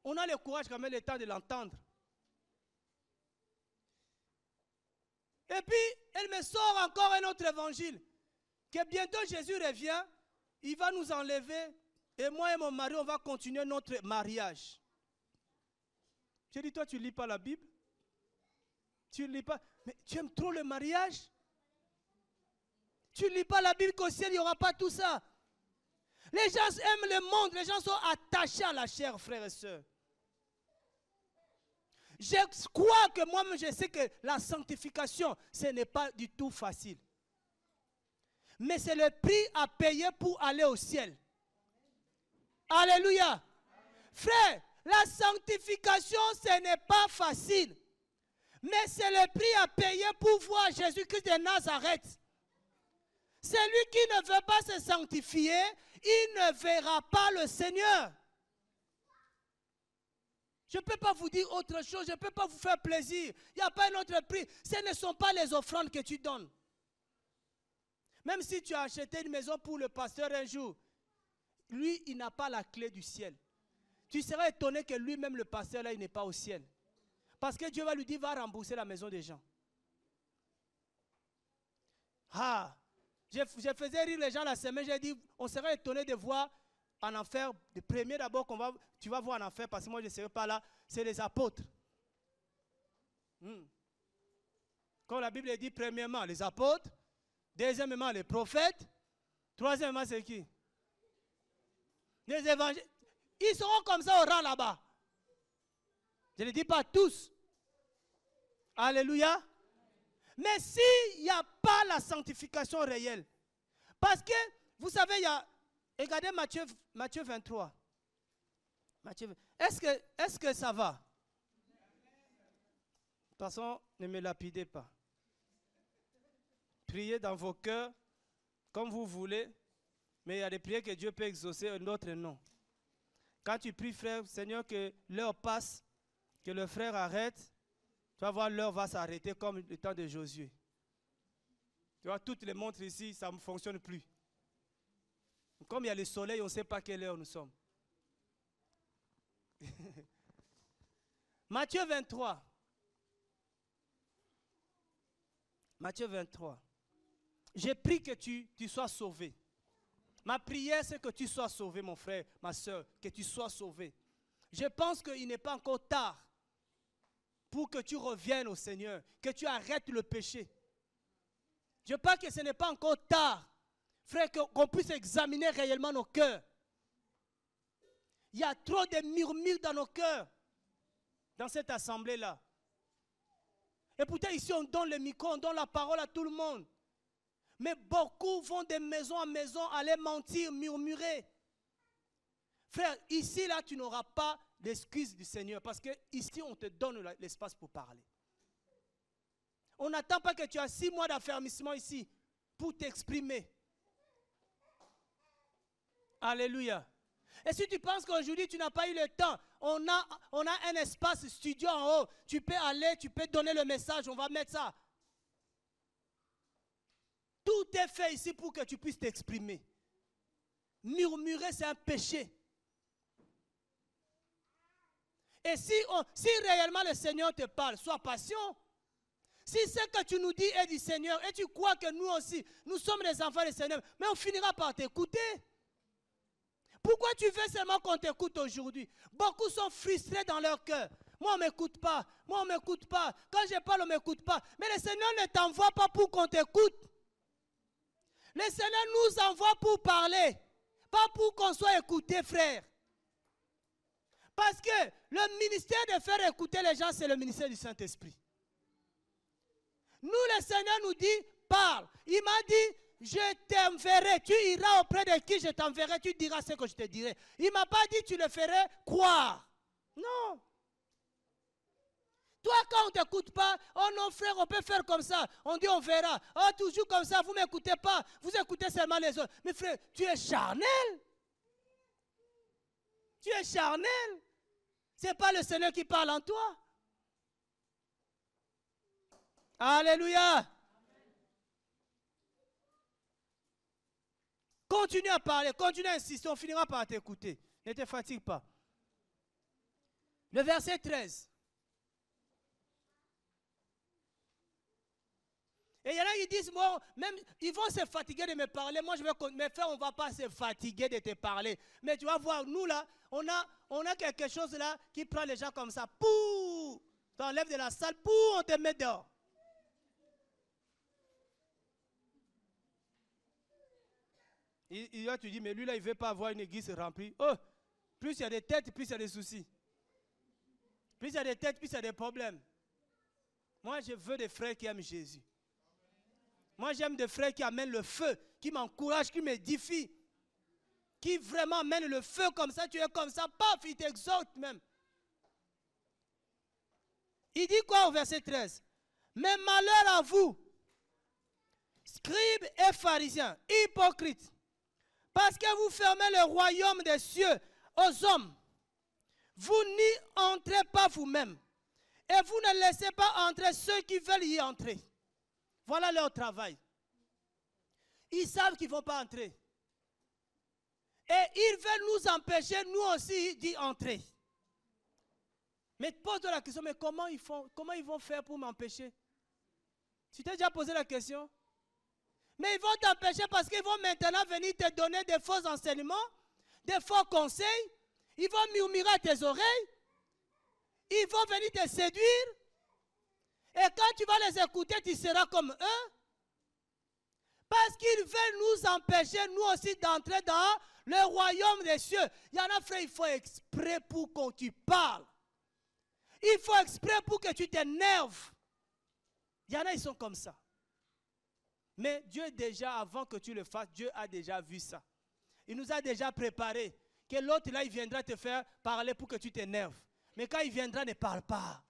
On a le courage quand même le temps de l'entendre. Et puis, elle me sort encore un autre évangile. Que bientôt Jésus revient, il va nous enlever. Et moi et mon mari, on va continuer notre mariage. J'ai dit, toi, tu ne lis pas la Bible? Tu ne lis pas? Mais tu aimes trop le mariage? Tu ne lis pas la Bible qu'au ciel, il n'y aura pas tout ça. Les gens aiment le monde, les gens sont attachés à la chair, frères et sœurs. Je crois que moi-même, je sais que la sanctification, ce n'est pas du tout facile. Mais c'est le prix à payer pour aller au ciel. Alléluia. Frère, la sanctification, ce n'est pas facile. Mais c'est le prix à payer pour voir Jésus-Christ de Nazareth. Celui qui ne veut pas se sanctifier, il ne verra pas le Seigneur. Je ne peux pas vous dire autre chose, je ne peux pas vous faire plaisir. Il n'y a pas un autre prix. Ce ne sont pas les offrandes que tu donnes. Même si tu as acheté une maison pour le pasteur un jour, lui, il n'a pas la clé du ciel. Tu seras étonné que lui-même, le pasteur, là, il n'est pas au ciel. Parce que Dieu va lui dire, va rembourser la maison des gens. Ah, je faisais rire les gens la semaine, j'ai dit, on serait étonné de voir en enfer, le premier d'abord tu vas voir en enfer, parce que moi je ne serai pas là, c'est les apôtres. Comme la Bible dit, premièrement, les apôtres, deuxièmement, les prophètes, troisièmement, c'est qui? Les évangiles. Ils seront comme ça au rang là-bas. Je ne dis pas tous. Alléluia. Mais s'il n'y a pas la sanctification réelle, parce que, vous savez, regardez Matthieu 23. Est-ce que ça va? De toute façon, ne me lapidez pas. Priez dans vos cœurs, comme vous voulez, mais il y a des prières que Dieu peut exaucer, d'autres non. Quand tu pries, frère, Seigneur, que l'heure passe, que le frère arrête, tu vas voir, l'heure va s'arrêter comme le temps de Josué. Tu vois, toutes les montres ici, ça ne fonctionne plus. Comme il y a le soleil, on ne sait pas quelle heure nous sommes. Matthieu 23. Matthieu 23. J'ai pris que tu sois sauvé. Ma prière, c'est que tu sois sauvé, mon frère, ma soeur, que tu sois sauvé. Je pense qu'il n'est pas encore tard pour que tu reviennes au Seigneur, que tu arrêtes le péché. Je pense que ce n'est pas encore tard, frère, qu'on puisse examiner réellement nos cœurs. Il y a trop de murmures dans nos cœurs, dans cette assemblée-là. Et pourtant, ici, on donne le micro, on donne la parole à tout le monde. Mais beaucoup vont de maison en maison aller mentir, murmurer. Frère, ici, là, tu n'auras pas d'excuse du Seigneur. Parce que ici, on te donne l'espace pour parler. On n'attend pas que tu aies 6 mois d'affermissement ici pour t'exprimer. Alléluia. Et si tu penses qu'aujourd'hui, tu n'as pas eu le temps, on a un espace studio en haut. Tu peux aller, tu peux donner le message, on va mettre ça. Tout est fait ici pour que tu puisses t'exprimer. Murmurer, c'est un péché. Et si réellement le Seigneur te parle, sois patient. Si ce que tu nous dis est du Seigneur et tu crois que nous aussi, nous sommes les enfants du Seigneur, mais on finira par t'écouter. Pourquoi tu veux seulement qu'on t'écoute aujourd'hui? Beaucoup sont frustrés dans leur cœur. Moi, on ne m'écoute pas. Moi, on ne m'écoute pas. Quand je parle, on ne m'écoute pas. Mais le Seigneur ne t'envoie pas pour qu'on t'écoute. Le Seigneur nous envoie pour parler, pas pour qu'on soit écouté, frère. Parce que le ministère de faire écouter les gens, c'est le ministère du Saint-Esprit. Nous, le Seigneur nous dit, parle. Il m'a dit, je t'enverrai. Tu iras auprès de qui je t'enverrai, tu diras ce que je te dirai. Il ne m'a pas dit, tu le ferais croire. Non. Toi, quand on ne t'écoute pas, oh non frère, on peut faire comme ça. On dit on verra. Oh, toujours comme ça, vous ne m'écoutez pas. Vous écoutez seulement les autres. Mais frère, tu es charnel. Tu es charnel. Ce n'est pas le Seigneur qui parle en toi. Alléluia. Continue à parler, continue à insister, on finira par t'écouter. Ne te fatigue pas. Le verset 13. Et il y en a qui disent, bon, même, ils vont se fatiguer de me parler. Moi, je vais me faire, on ne va pas se fatiguer de te parler. Mais tu vas voir, nous là, on a quelque chose là qui prend les gens comme ça. Pouh! Tu enlèves de la salle, pouh, on te met dehors. Il va te dire, mais lui là, il ne veut pas avoir une église remplie. Oh, plus il y a des têtes, plus il y a des soucis. Plus il y a des têtes, plus il y a des problèmes. Moi, je veux des frères qui aiment Jésus. Moi, j'aime des frères qui amènent le feu, qui m'encouragent, qui m'édifient. Qui vraiment amènent le feu comme ça, tu es comme ça, paf, il t'exhorte même. Il dit quoi au verset 13? Mais malheur à vous, scribes et pharisiens, hypocrites, parce que vous fermez le royaume des cieux aux hommes. Vous n'y entrez pas vous-même. Et vous ne laissez pas entrer ceux qui veulent y entrer. Voilà leur travail. Ils savent qu'ils ne vont pas entrer. Et ils veulent nous empêcher, nous aussi, d'y entrer. Mais pose-toi la question, mais comment ils vont faire pour m'empêcher? Tu t'es déjà posé la question? Mais ils vont t'empêcher parce qu'ils vont maintenant venir te donner des faux enseignements, des faux conseils. Ils vont murmurer à tes oreilles. Ils vont venir te séduire. Et quand tu vas les écouter, tu seras comme eux. Parce qu'ils veulent nous empêcher, nous aussi, d'entrer dans le royaume des cieux. Il y en a, frère, il faut exprès pour que tu parles. Il faut exprès pour que tu t'énerves. Il y en a, ils sont comme ça. Mais Dieu déjà, avant que tu le fasses, Dieu a déjà vu ça. Il nous a déjà préparé. Que l'autre là, il viendra te faire parler pour que tu t'énerves. Mais quand il viendra, ne parle pas.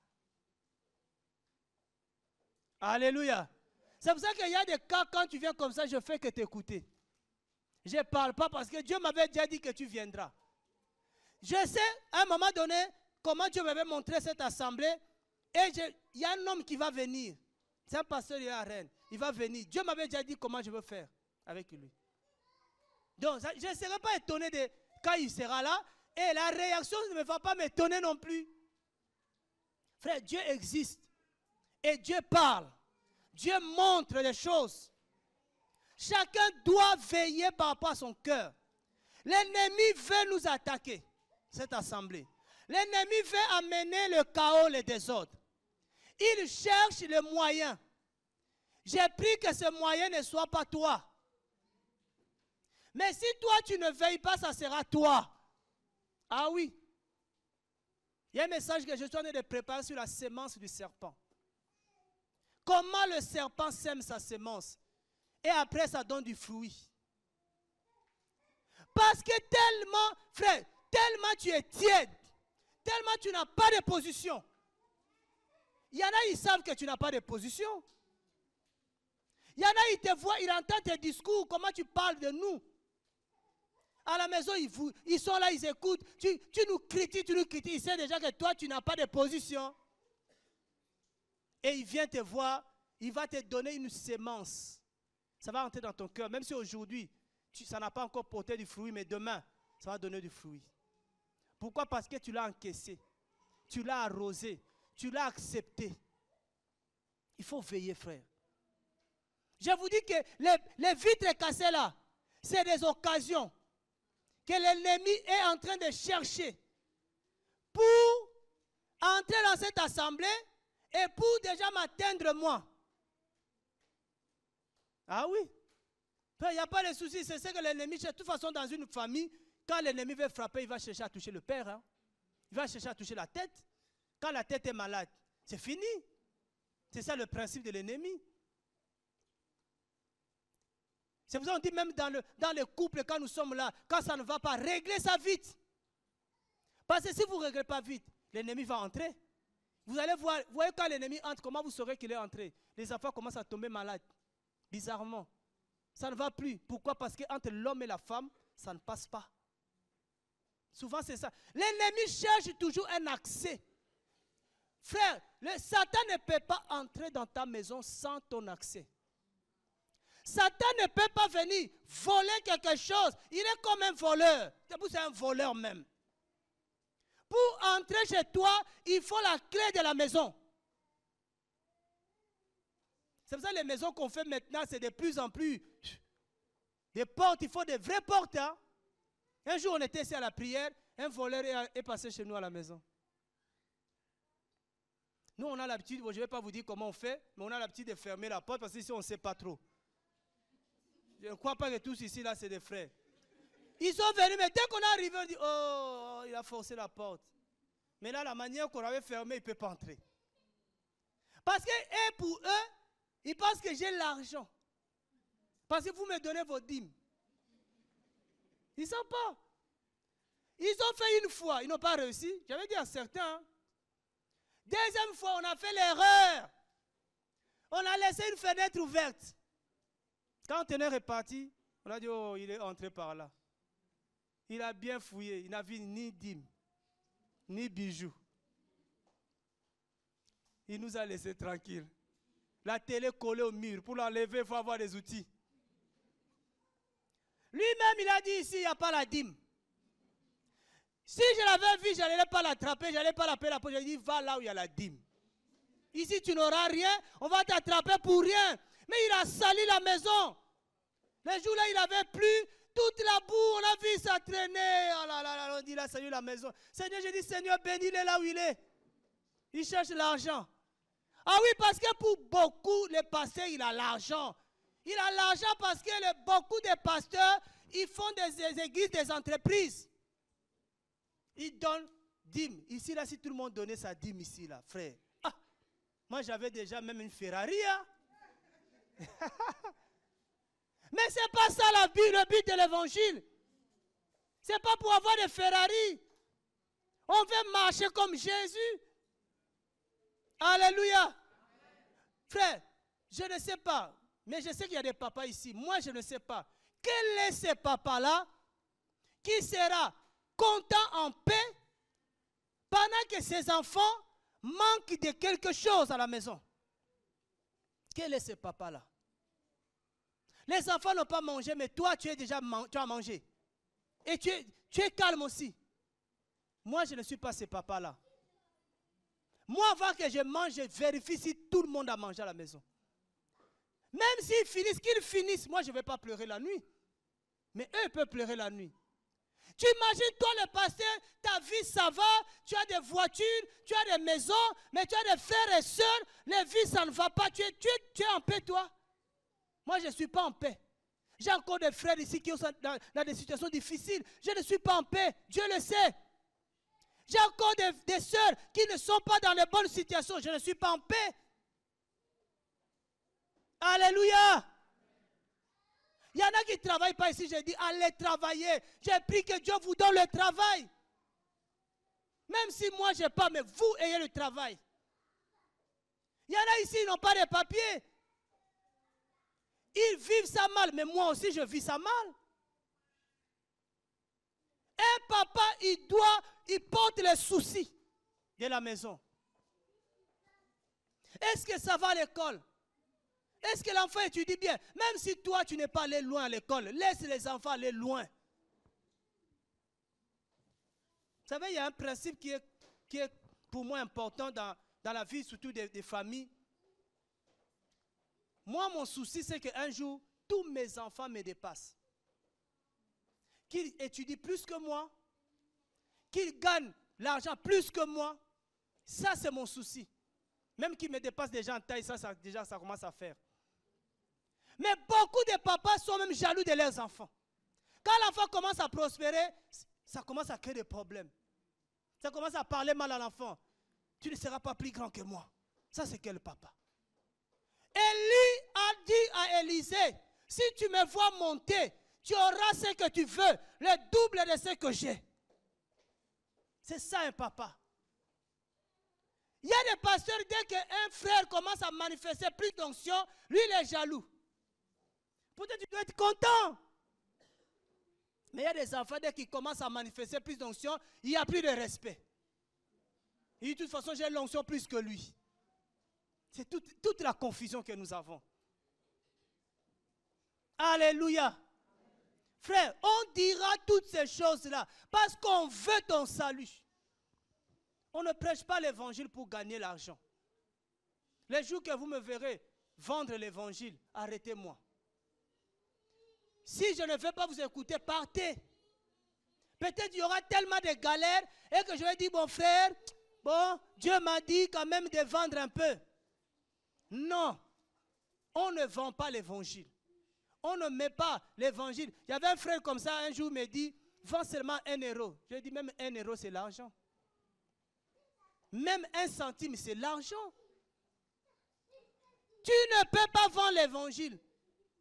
Alléluia. C'est pour ça qu'il y a des cas, quand tu viens comme ça, je fais que t'écouter. Je ne parle pas parce que Dieu m'avait déjà dit que tu viendras. Je sais, à un moment donné, comment Dieu m'avait montré cette assemblée. Et il y a un homme qui va venir. C'est un pasteur, il est à Rennes. Il va venir. Dieu m'avait déjà dit comment je veux faire avec lui. Donc, je ne serai pas étonné de quand il sera là. Et la réaction ne me va pas m'étonner non plus. Frère, Dieu existe. Et Dieu parle. Dieu montre les choses. Chacun doit veiller par rapport à son cœur. L'ennemi veut nous attaquer, cette assemblée. L'ennemi veut amener le chaos, le désordre. Il cherche le moyen. J'ai pris que ce moyen ne soit pas toi. Mais si toi tu ne veilles pas, ça sera toi. Ah oui. Il y a un message que je suis en train de préparer sur la sémence du serpent. Comment le serpent sème sa sémence et après ça donne du fruit. Parce que tellement, frère, tellement tu es tiède, tellement tu n'as pas de position. Il y en a, ils savent que tu n'as pas de position. Il y en a, ils te voient, ils entendent tes discours, comment tu parles de nous. À la maison, ils sont là, ils écoutent. Tu nous critiques, Ils savent déjà que toi, tu n'as pas de position. Et il vient te voir, il va te donner une sémence. Ça va entrer dans ton cœur. Même si aujourd'hui, ça n'a pas encore porté du fruit, mais demain, ça va donner du fruit. Pourquoi? Parce que tu l'as encaissé. Tu l'as arrosé. Tu l'as accepté. Il faut veiller, frère. Je vous dis que les vitres cassées là, c'est des occasions que l'ennemi est en train de chercher pour entrer dans cette assemblée et pour déjà m'atteindre moi. Ah oui. Il n'y a pas de souci, c'est ce que l'ennemi cherche. De toute façon, dans une famille, quand l'ennemi veut frapper, il va chercher à toucher le père. Hein. Il va chercher à toucher la tête. Quand la tête est malade, c'est fini. C'est ça le principe de l'ennemi. C'est pour ça qu'on dit même dans le couple, quand nous sommes là, quand ça ne va pas, réglez ça vite. Parce que si vous ne réglez pas vite, l'ennemi va entrer. Vous allez voir, vous voyez quand l'ennemi entre, comment vous saurez qu'il est entré? Les enfants commencent à tomber malades. Bizarrement. Ça ne va plus. Pourquoi? Parce qu'entre l'homme et la femme, ça ne passe pas. Souvent c'est ça. L'ennemi cherche toujours un accès. Frère, le Satan ne peut pas entrer dans ta maison sans ton accès. Satan ne peut pas venir voler quelque chose. Il est comme un voleur. C'est un voleur même. Pour entrer chez toi, il faut la clé de la maison. C'est pour ça que les maisons qu'on fait maintenant, c'est de plus en plus des portes. Il faut des vraies portes. Hein? Un jour, on était ici à la prière. Un voleur est passé chez nous à la maison. Nous, on a l'habitude, je ne vais pas vous dire comment on fait, mais on a l'habitude de fermer la porte parce qu'ici, on ne sait pas trop. Je ne crois pas que tous ici, là, c'est des frères. Ils sont venus, mais dès qu'on est arrivé, on dit, oh, il a forcé la porte. Mais là, la manière qu'on avait fermée, il ne peut pas entrer. Parce que pour eux, ils pensent que j'ai l'argent. Parce que vous me donnez vos dîmes. Ils ne savent pas. Ils ont fait une fois, ils n'ont pas réussi. J'avais dit à certains. Hein. Deuxième fois, on a fait l'erreur. On a laissé une fenêtre ouverte. Quand on est reparti, on a dit, oh, il est entré par là. Il a bien fouillé. Il n'a vu ni dîmes, ni bijoux. Il nous a laissés tranquilles. La télé collée au mur. Pour l'enlever, il faut avoir des outils. Lui-même, il a dit ici, il n'y a pas la dîme. Si je l'avais vu, je n'allais pas l'attraper, je n'allais pas l'appeler la poche. Je lui ai dit, va là où il y a la dîme. Ici, tu n'auras rien, on va t'attraper pour rien. Mais il a sali la maison. Le jour-là, il n'avait plus toute la boue, on a vu ça traîner. Oh là là là, on dit, il a sali la maison. Seigneur, j'ai dit, Seigneur, bénis-le là où il est. Il cherche l'argent. Ah oui, parce que pour beaucoup, les pasteurs, il a l'argent. Il a l'argent parce que beaucoup de pasteurs, ils font des églises, des entreprises. Ils donnent dîmes. Ici, là, si tout le monde donnait sa dîme ici, là, frère. Ah, moi, j'avais déjà même une Ferrari. Hein? Mais ce n'est pas ça le but de l'évangile. Ce n'est pas pour avoir des Ferrari. On veut marcher comme Jésus. Alléluia. Frère, je ne sais pas, mais je sais qu'il y a des papas ici. Moi, je ne sais pas. Quel est ce papa-là qui sera content en paix pendant que ses enfants manquent de quelque chose à la maison? Quel est ce papa-là? Les enfants n'ont pas mangé, mais toi, tu as mangé. Et tu es calme aussi. Moi, je ne suis pas ce papa-là. Moi, avant que je mange, je vérifie si tout le monde a mangé à la maison. Même s'ils finissent, qu'ils finissent, moi je ne vais pas pleurer la nuit. Mais eux, ils peuvent pleurer la nuit. Tu imagines, toi le pasteur, ta vie ça va, tu as des voitures, tu as des maisons, mais tu as des frères et sœurs, les vies ça ne va pas, tu es en paix toi. Moi je ne suis pas en paix. J'ai encore des frères ici qui sont dans des situations difficiles. Je ne suis pas en paix, Dieu le sait. J'ai encore des sœurs qui ne sont pas dans les bonnes situations, je ne suis pas en paix. Alléluia. Il y en a qui ne travaillent pas ici, j'ai dit allez travailler. J'ai pris que Dieu vous donne le travail. Même si moi je n'ai pas, mais vous ayez le travail. Il y en a ici, ils n'ont pas de papiers. Ils vivent ça mal, mais moi aussi je vis ça mal. Un papa, il porte les soucis de la maison. Est-ce que ça va à l'école? Est-ce que l'enfant étudie bien? Même si toi, tu n'es pas allé loin à l'école, laisse les enfants aller loin. Vous savez, il y a un principe qui est pour moi important dans la vie, surtout des familles. Moi, mon souci, c'est qu'un jour, tous mes enfants me dépassent. Qu'ils étudient plus que moi, qu'ils gagnent l'argent plus que moi. Ça, c'est mon souci. Même qu'ils me dépassent déjà en taille, déjà, ça commence à faire. Mais beaucoup de papas sont même jaloux de leurs enfants. Quand l'enfant commence à prospérer, ça commence à créer des problèmes. Ça commence à parler mal à l'enfant. Tu ne seras pas plus grand que moi. Ça, c'est quel papa? Élie a dit à Élisée, si tu me vois monter, tu auras ce que tu veux, le double de ce que j'ai. C'est ça un papa. Il y a des pasteurs, dès qu'un frère commence à manifester plus d'onction, lui il est jaloux. Peut-être tu dois être content. Mais il y a des enfants, dès qu'ils commencent à manifester plus d'onction, il n'y a plus de respect. Et de toute façon, j'ai l'onction plus que lui. C'est toute la confusion que nous avons. Alléluia. Frère, on dira toutes ces choses-là parce qu'on veut ton salut. On ne prêche pas l'évangile pour gagner l'argent. Les jours que vous me verrez vendre l'évangile, arrêtez-moi. Si je ne veux pas vous écouter, partez. Peut-être il y aura tellement de galères et que je vais dire, bon frère, bon, Dieu m'a dit quand même de vendre un peu. Non, on ne vend pas l'évangile. On ne met pas l'évangile. Il y avait un frère comme ça, un jour, me dit, vends seulement 1 euro. Je dis, même 1 euro, c'est l'argent. Même 1 centime, c'est l'argent. Tu ne peux pas vendre l'évangile.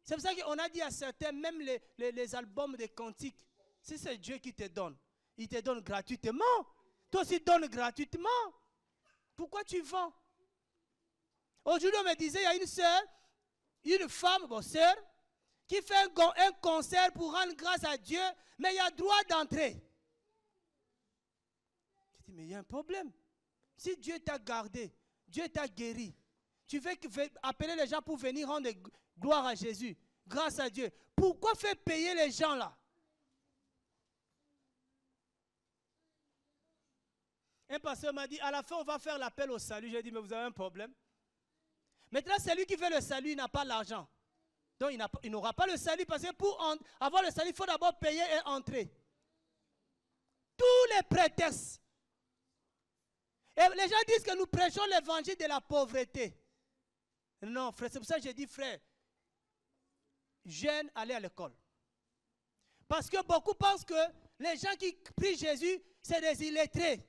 C'est pour ça qu'on a dit à certains, même les albums de cantiques, si c'est Dieu qui te donne, il te donne gratuitement. Toi aussi, donne gratuitement. Pourquoi tu vends? Aujourd'hui, on me disait, il y a une sœur, une femme, bon, sœur, qui fait un concert pour rendre grâce à Dieu, mais il y a droit d'entrée. Je dis, mais il y a un problème. Si Dieu t'a gardé, Dieu t'a guéri, tu veux appeler les gens pour venir rendre gloire à Jésus, grâce à Dieu. Pourquoi faire payer les gens là? Un pasteur m'a dit, à la fin, on va faire l'appel au salut. J'ai dit, mais vous avez un problème. Maintenant, celui qui fait le salut, il n'a pas l'argent. Donc, il n'aura pas le salut parce que pour avoir le salut, il faut d'abord payer et entrer. Tous les prétextes. Et les gens disent que nous prêchons l'évangile de la pauvreté. Non, frère, c'est pour ça que j'ai dit, frère, jeune, allez à l'école. Parce que beaucoup pensent que les gens qui prient Jésus, c'est des illettrés.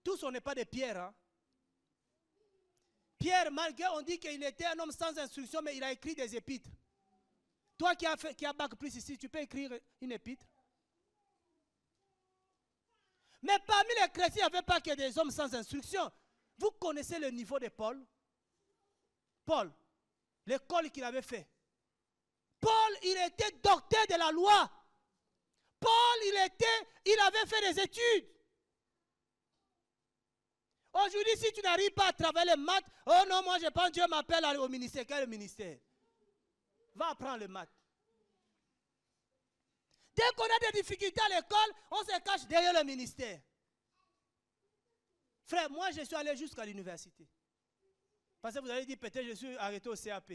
Tous, on n'est pas des pierres. Hein? Pierre, malgré on dit qu'il était un homme sans instruction, mais il a écrit des épîtres. Toi qui as bac plus ici, tu peux écrire une épître. Mais parmi les chrétiens, il n'y avait pas que des hommes sans instruction. Vous connaissez le niveau de Paul? Paul, l'école qu'il avait fait. Paul, il était docteur de la loi. Paul, il avait fait des études. Aujourd'hui, si tu n'arrives pas à travailler les maths, oh non, moi je pense Dieu m'appelle au ministère. Quel ministère? Va apprendre les maths. Dès qu'on a des difficultés à l'école, on se cache derrière le ministère. Frère, moi je suis allé jusqu'à l'université. Parce que vous allez dire, peut-être je suis arrêté au CAP.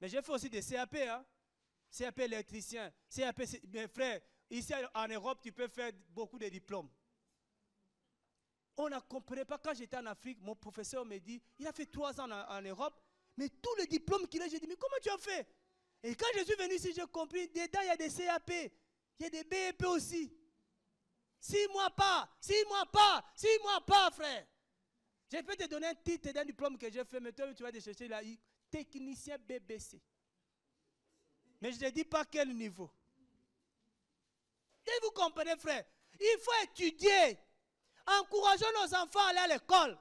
Mais j'ai fait aussi des CAP, hein. CAP électricien, CAP, mes frères, ici en Europe, tu peux faire beaucoup de diplômes. On ne comprenait pas, quand j'étais en Afrique, mon professeur me dit, il a fait 3 ans en Europe, mais tous les diplômes qu'il a, j'ai dit, mais comment tu as fait? Et quand je suis venu ici, j'ai compris, dedans, il y a des CAP, il y a des BEP aussi. 6 mois pas, 6 mois pas, 6 mois pas, frère. Je peux te donner un titre d'un diplôme que j'ai fait, mais toi, tu vas te chercher là, technicien BBC. Mais je ne dis pas quel niveau. Et vous comprenez, frère, il faut étudier. Encourageons nos enfants à aller à l'école.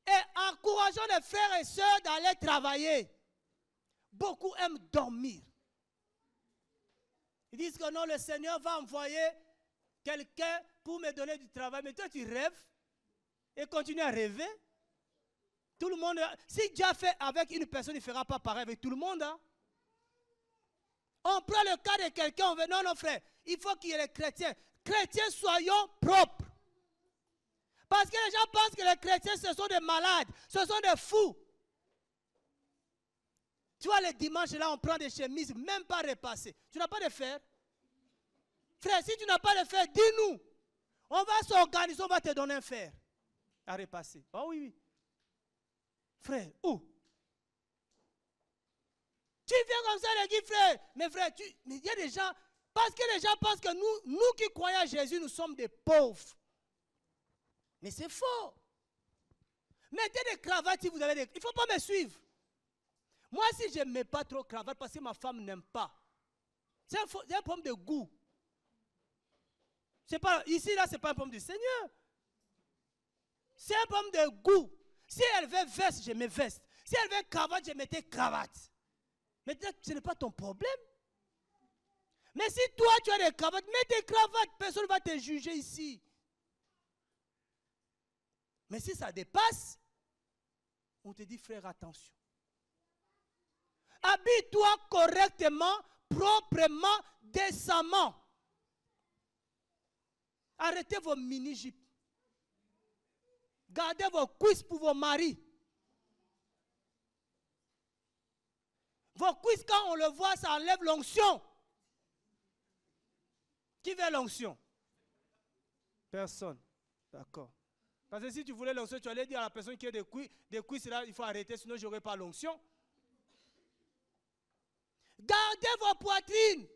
Et encourageons les frères et sœurs d'aller travailler. Beaucoup aiment dormir. Ils disent que non, le Seigneur va envoyer quelqu'un pour me donner du travail. Mais toi, tu rêves et continues à rêver. Tout le monde, si Dieu a fait avec une personne, il ne fera pas pareil avec tout le monde. Hein? On prend le cas de quelqu'un, on veut, non, non, frère, il faut qu'il y ait les chrétiens. Chrétiens, soyons propres. Parce que les gens pensent que les chrétiens, ce sont des malades, ce sont des fous. Tu vois, les dimanches, là, on prend des chemises, même pas repassées. Tu n'as pas de fer? Frère, si tu n'as pas de fer, dis-nous. On va s'organiser, on va te donner un fer à repasser. Oh oui, oui. Frère, où? Tu viens comme ça, les gars, frère. Mais frère, mais il y a des gens, parce que les gens pensent que nous qui croyons à Jésus, nous sommes des pauvres. Mais c'est faux. Mettez des cravates si vous avez des... Il ne faut pas me suivre. Moi, si je ne mets pas trop de cravate, parce que ma femme n'aime pas. C'est un problème de goût. Pas, ici, là, ce n'est pas un problème du Seigneur. C'est un problème de goût. Si elle veut veste, je mets veste. Si elle veut cravate, je mettais cravate. Mais ce n'est pas ton problème. Mais si toi, tu as des cravates, mets des cravates. Personne ne va te juger ici. Mais si ça dépasse, on te dit, frère, attention. Habille-toi correctement, proprement, décemment. Arrêtez vos mini-jupes. Gardez vos cuisses pour vos maris. Vos cuisses, quand on le voit, ça enlève l'onction. Qui veut l'onction? Personne. D'accord. Parce que si tu voulais l'onction, tu allais dire à la personne qui a des cuisses là, il faut arrêter, sinon je n'aurai pas l'onction. Gardez vos poitrines.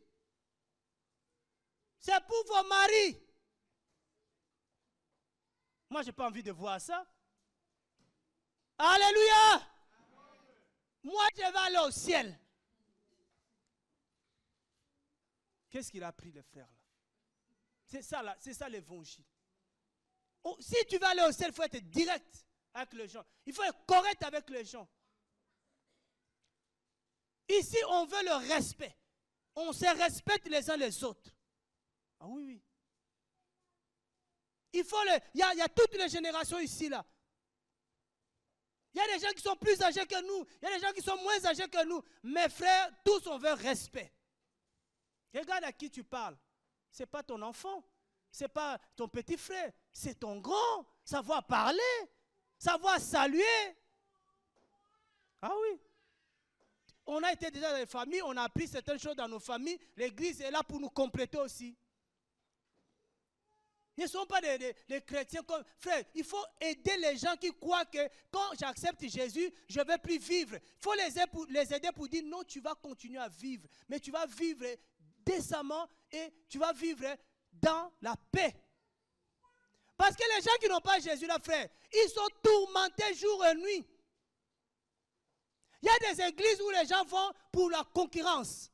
C'est pour vos maris. Moi, je n'ai pas envie de voir ça. Alléluia. Amen. Moi, je vais aller au ciel. Qu'est-ce qu'il a pris, le frère là? C'est ça l'évangile. Oh, si tu veux aller au ciel, il faut être direct avec les gens. Il faut être correct avec les gens. Ici, on veut le respect. On se respecte les uns les autres. Ah oui, oui. Il y a toutes les générations ici, là. Il y a des gens qui sont plus âgés que nous. Il y a des gens qui sont moins âgés que nous. Mes frères, tous on veut respect. Regarde à qui tu parles. Ce n'est pas ton enfant. Ce n'est pas ton petit frère. C'est ton grand. Savoir parler. Savoir saluer. Ah oui. On a été déjà dans les familles. On a appris certaines choses dans nos familles. L'église est là pour nous compléter aussi. Ils ne sont pas des chrétiens comme... Frère, il faut aider les gens qui croient que quand j'accepte Jésus, je ne vais plus vivre. Il faut les aider pour dire non, tu vas continuer à vivre. Mais tu vas vivre décemment et tu vas vivre dans la paix. Parce que les gens qui n'ont pas Jésus, là, frère, ils sont tourmentés jour et nuit. Il y a des églises où les gens vont pour la concurrence.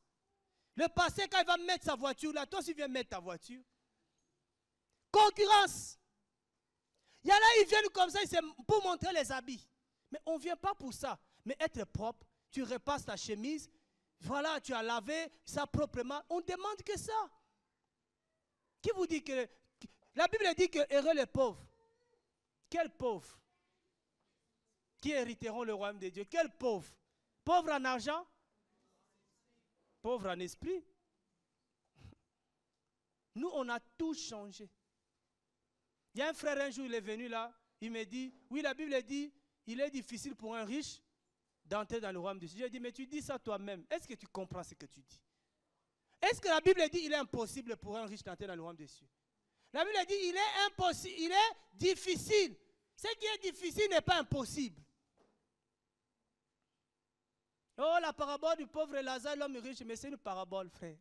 Le pasteur, quand il va mettre sa voiture là, toi aussi viens mettre ta voiture. Concurrence. Il y en a, ils viennent comme ça, c'est pour montrer les habits. Mais on ne vient pas pour ça. Mais être propre, tu repasses ta chemise, voilà, tu as lavé ça proprement. On ne demande que ça. Qui vous dit que... La Bible dit que heureux les pauvres. Quels pauvres? Qui hériteront le royaume de Dieu? Quels pauvres? Pauvres en argent? Pauvres en esprit? Nous, on a tout changé. Il y a un frère un jour, il est venu là, il me dit, oui, la Bible dit il est difficile pour un riche d'entrer dans le royaume des cieux. J'ai dit, mais tu dis ça toi-même. Est-ce que tu comprends ce que tu dis? Est-ce que la Bible dit il est impossible pour un riche d'entrer dans le royaume des cieux? La Bible dit il est impossible, il est difficile. Ce qui est difficile n'est pas impossible. Oh, la parabole du pauvre Lazare, l'homme riche, mais c'est une parabole, frère.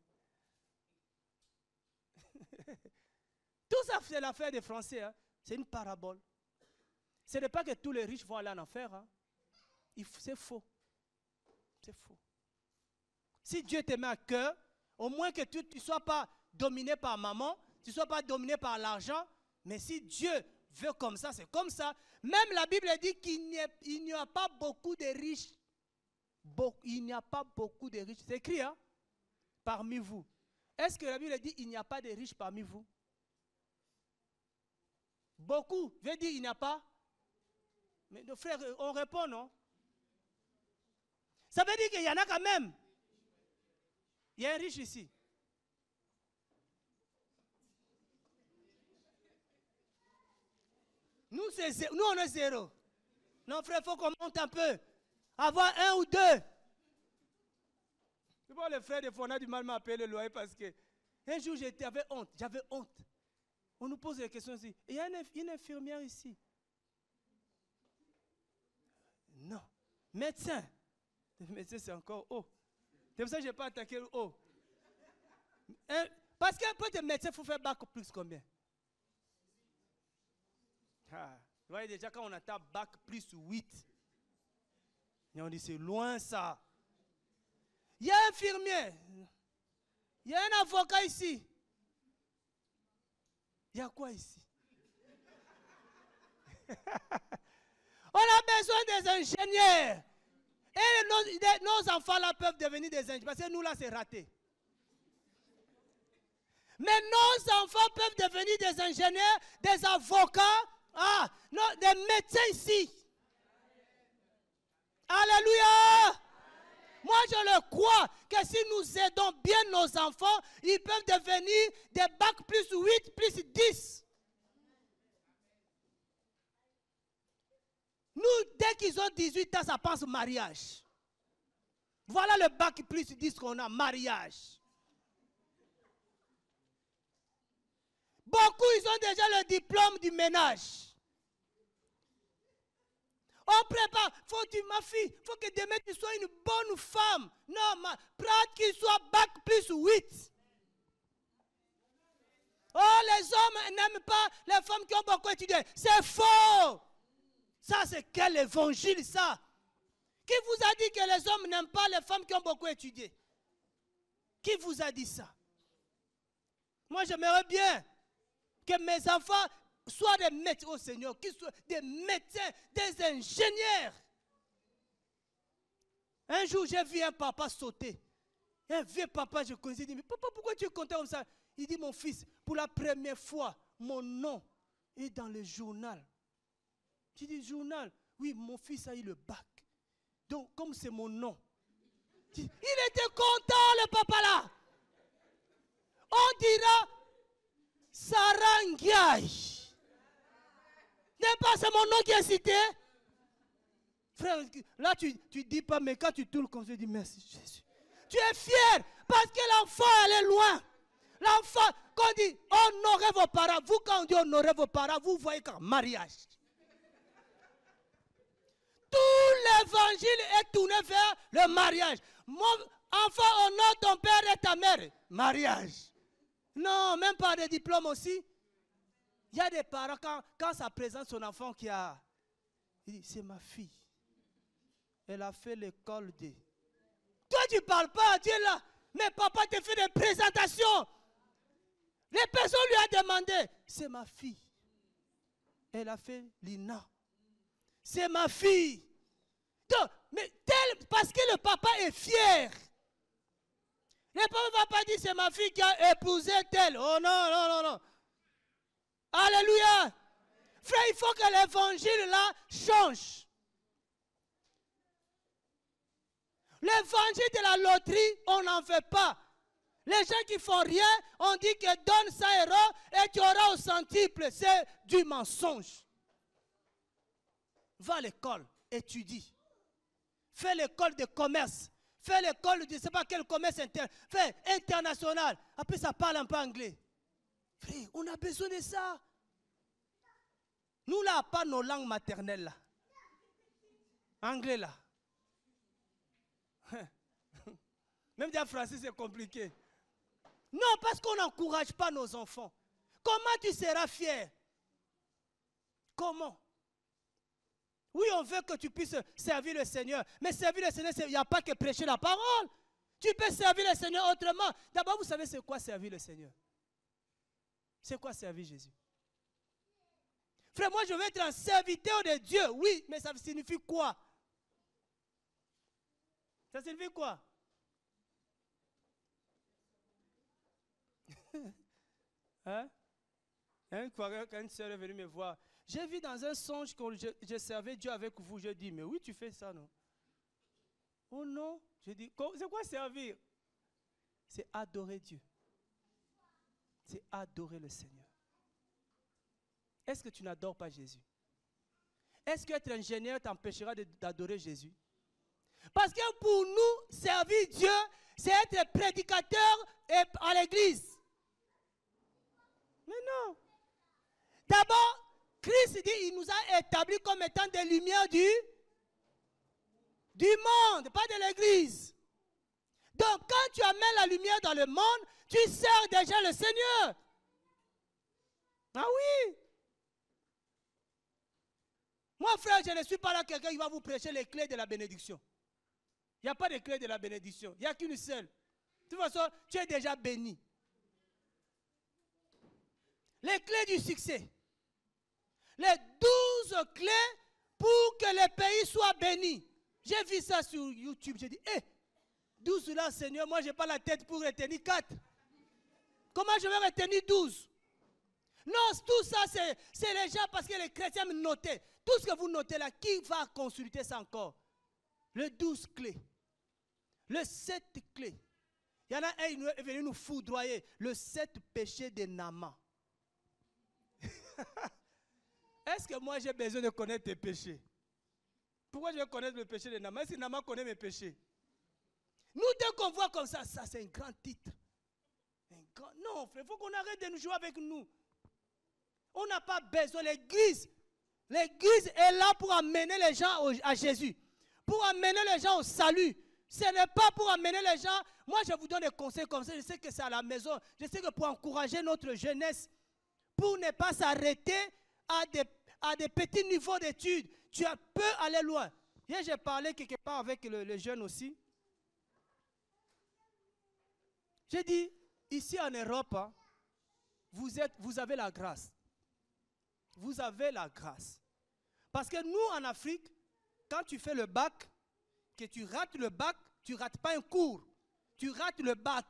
Tout ça, c'est l'affaire des Français. Hein. C'est une parabole. Ce n'est pas que tous les riches vont aller en enfer. Hein. C'est faux. C'est faux. Si Dieu te met à cœur, au moins que tu ne sois pas dominé par maman, tu ne sois pas dominé par l'argent, mais si Dieu veut comme ça, c'est comme ça. Même la Bible dit qu'il n'y a pas beaucoup de riches. Il n'y a pas beaucoup de riches. C'est écrit, hein, parmi vous. Est-ce que la Bible dit qu'il n'y a pas de riches parmi vous? Beaucoup. Veut dire il n'y a pas. Mais nos frères, on répond, non? Ça veut dire qu'il y en a quand même. Il y a un riche ici. Nous, on est zéro. Non, frère, il faut qu'on monte un peu. Avoir un ou deux. C'est bon, les frères, des fois, on a du mal à m'appeler le loyer parce que un jour, j'avais honte. J'avais honte. On nous pose des questions ici. Il y a une infirmière ici. Non. Médecin. Le médecin, c'est encore haut. C'est pour ça que je n'ai pas attaqué le haut. Parce que pour être médecin, il faut faire bac plus combien? Ah, vous voyez déjà quand on atteint bac plus 8. Et on dit c'est loin ça. Il y a un infirmier. Il y a un avocat ici. Il y a quoi ici? On a besoin des ingénieurs. Et nos enfants là peuvent devenir des ingénieurs. Parce que nous là c'est raté. Mais nos enfants peuvent devenir des ingénieurs, des avocats, non, des médecins ici. Alléluia. Moi je le crois que si nous aidons bien nos enfants, ils peuvent devenir des bacs plus 8, plus 10. Nous, dès qu'ils ont 18 ans, ça pense au mariage. Voilà le bac plus 10 qu'on a, mariage. Beaucoup, ils ont déjà le diplôme du ménage. On prépare. Ma fille, il faut que demain tu sois une bonne femme. Non, prends qu'il soit bac plus 8. Oh, les hommes n'aiment pas les femmes qui ont beaucoup étudié. C'est faux. Ça, c'est quel évangile, ça? Qui vous a dit que les hommes n'aiment pas les femmes qui ont beaucoup étudié? Qui vous a dit ça? Moi, j'aimerais bien que mes enfants soient des médecins, oh Seigneur, qu'ils soient des médecins, des ingénieurs. Un jour, j'ai vu un papa sauter. Un vieux papa, je connaissais, il dit, mais papa, pourquoi tu es content comme ça? Il dit, mon fils, pour la première fois, mon nom est dans le journal. J'ai dit, journal? Oui, mon fils a eu le bac. Donc, comme c'est mon nom. Il était content, le papa là. On dira, Sarangiaï. N'est pas c'est mon nom qui est cité? Frère, là tu dis pas, mais quand tu tournes comme ça, tu dis merci Jésus. Tu es fier parce que l'enfant elle est loin. L'enfant, quand on dit honorez vos parents, vous quand on dit honorez vos parents, vous voyez qu'un mariage. Tout l'évangile est tourné vers le mariage. Mon enfant, honore ton père et ta mère. Mariage. Non, même pas de diplôme aussi. Il y a des parents, quand ça présente son enfant qui a... Il dit, c'est ma fille. Elle a fait l'école de... Toi, tu ne parles pas, tu es là. Mais papa te fait des présentations. Les personnes lui ont demandé, c'est ma fille. Elle a fait l'INA. C'est ma fille. Donc, mais parce que le papa est fier. Le papa ne va pas dire c'est ma fille qui a épousé telle. Oh non, non, non, non. Alléluia. Frère, il faut que l'évangile là change. L'évangile de la loterie, on n'en fait pas. Les gens qui font rien, on dit que donne 100 € et tu auras au centuple. C'est du mensonge. Va à l'école, étudie. Fais l'école de commerce. Fais l'école de je ne sais pas quel commerce fais international. Après, ça parle un peu anglais. Frère, on a besoin de ça. Nous, là, pas nos langues maternelles, là. Anglais, là. Même dire français, c'est compliqué. Non, parce qu'on n'encourage pas nos enfants. Comment tu seras fier? Comment? Oui, on veut que tu puisses servir le Seigneur. Mais servir le Seigneur, il n'y a pas que prêcher la parole. Tu peux servir le Seigneur autrement. D'abord, vous savez c'est quoi servir le Seigneur? C'est quoi servir Jésus? Frère, moi je veux être un serviteur de Dieu. Oui, mais ça signifie quoi? Ça signifie quoi? Hein? Quand une soeur est venue me voir, j'ai vu dans un songe que je servais Dieu avec vous. Je dis, mais oui, tu fais ça, non? Oh non. Je dis, c'est quoi servir? C'est adorer Dieu. C'est adorer le Seigneur. Est-ce que tu n'adores pas Jésus? Est-ce qu'être ingénieur t'empêchera d'adorer Jésus? Parce que pour nous, servir Dieu, c'est être prédicateur à l'église. Mais non. D'abord, Christ dit, il nous a établis comme étant des lumières du monde, pas de l'église. Donc, quand tu amènes la lumière dans le monde, tu sers déjà le Seigneur. Ah oui. Moi, frère, je ne suis pas là quelqu'un qui va vous prêcher les clés de la bénédiction. Il n'y a pas de clés de la bénédiction. Il n'y a qu'une seule. De toute façon, tu es déjà béni. Les clés du succès. Les 12 clés pour que le pays soit béni. J'ai vu ça sur YouTube. J'ai dit, 12 là, Seigneur, moi, je n'ai pas la tête pour retenir 4. Comment je vais retenir 12? Non, tout ça, c'est les gens parce que les chrétiens me notaient. Tout ce que vous notez là, qui va consulter ça encore? Le 12 clés. Le 7 clés. Il y en a un, il est venu nous foudroyer. Le 7 péchés de Naaman. Est-ce que moi j'ai besoin de connaître tes péchés? Pourquoi je vais connaître le péché de Naaman? Est-ce que Naaman connaît mes péchés? Nous, dès qu'on voit comme ça c'est un grand titre. Non, frère, il faut qu'on arrête de nous jouer avec nous. On n'a pas besoin. L'église est là pour amener les gens à Jésus. Pour amener les gens au salut. Ce n'est pas pour amener les gens. Moi, je vous donne des conseils comme ça. Je sais que c'est à la maison. Je sais que pour encourager notre jeunesse, pour ne pas s'arrêter à des petits niveaux d'études, tu peux aller loin. Hier, j'ai parlé quelque part avec les jeunes aussi. J'ai dit, ici en Europe, hein, vous avez la grâce. Vous avez la grâce. Parce que nous, en Afrique, quand tu fais le bac, que tu rates le bac, tu ne rates pas un cours. Tu rates le bac.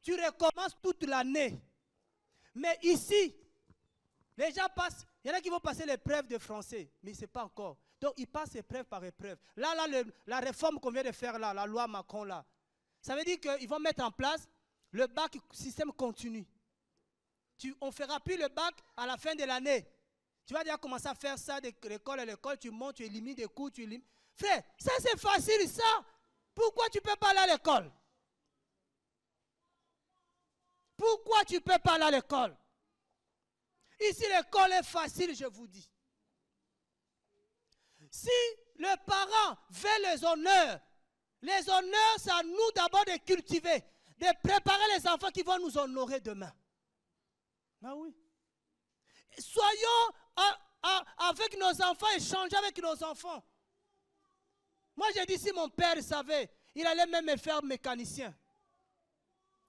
Tu recommences toute l'année. Mais ici, les gens passent, il y en a qui vont passer l'épreuve de français, mais ce n'est pas encore. Donc, ils passent épreuve par épreuve. Là, la réforme qu'on vient de faire là, la loi Macron là, ça veut dire qu'ils vont mettre en place le bac système continu. On ne fera plus le bac à la fin de l'année. Tu vas déjà commencer à faire ça de l'école à l'école, tu montes, tu élimines des cours, tu élimines. Frère, ça c'est facile ça. Pourquoi tu ne peux pas aller à l'école? Pourquoi tu ne peux pas aller à l'école? Ici l'école est facile, je vous dis. Si le parent veut les honneurs, c'est à nous d'abord de cultiver, de préparer les enfants qui vont nous honorer demain. Ah oui. Soyons avec nos enfants, échanger avec nos enfants. Moi, j'ai dit, si mon père savait, il allait même me faire mécanicien.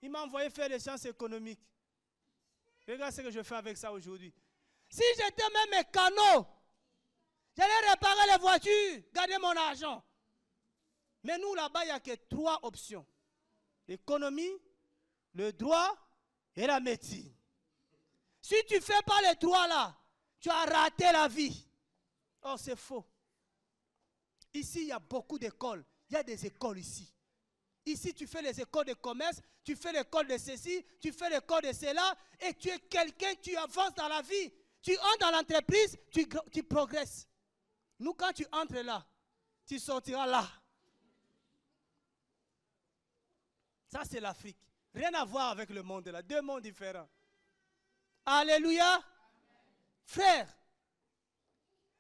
Il m'a envoyé faire des sciences économiques. Regarde ce que je fais avec ça aujourd'hui. Si j'étais même mécano, j'allais réparer les voitures, garder mon argent. Mais nous, là-bas, il n'y a que 3 options. L'économie, le droit et la médecine. Si tu ne fais pas les 3 là, tu as raté la vie. Oh, c'est faux. Ici, il y a beaucoup d'écoles. Il y a des écoles ici. Ici, tu fais les écoles de commerce, tu fais l'école de ceci, tu fais l'école de cela, et tu es quelqu'un, tu avances dans la vie. Tu entres dans l'entreprise, tu progresses. Nous, quand tu entres là, tu sortiras là. Ça, c'est l'Afrique. Rien à voir avec le monde là. Deux mondes différents. Alléluia. Frère,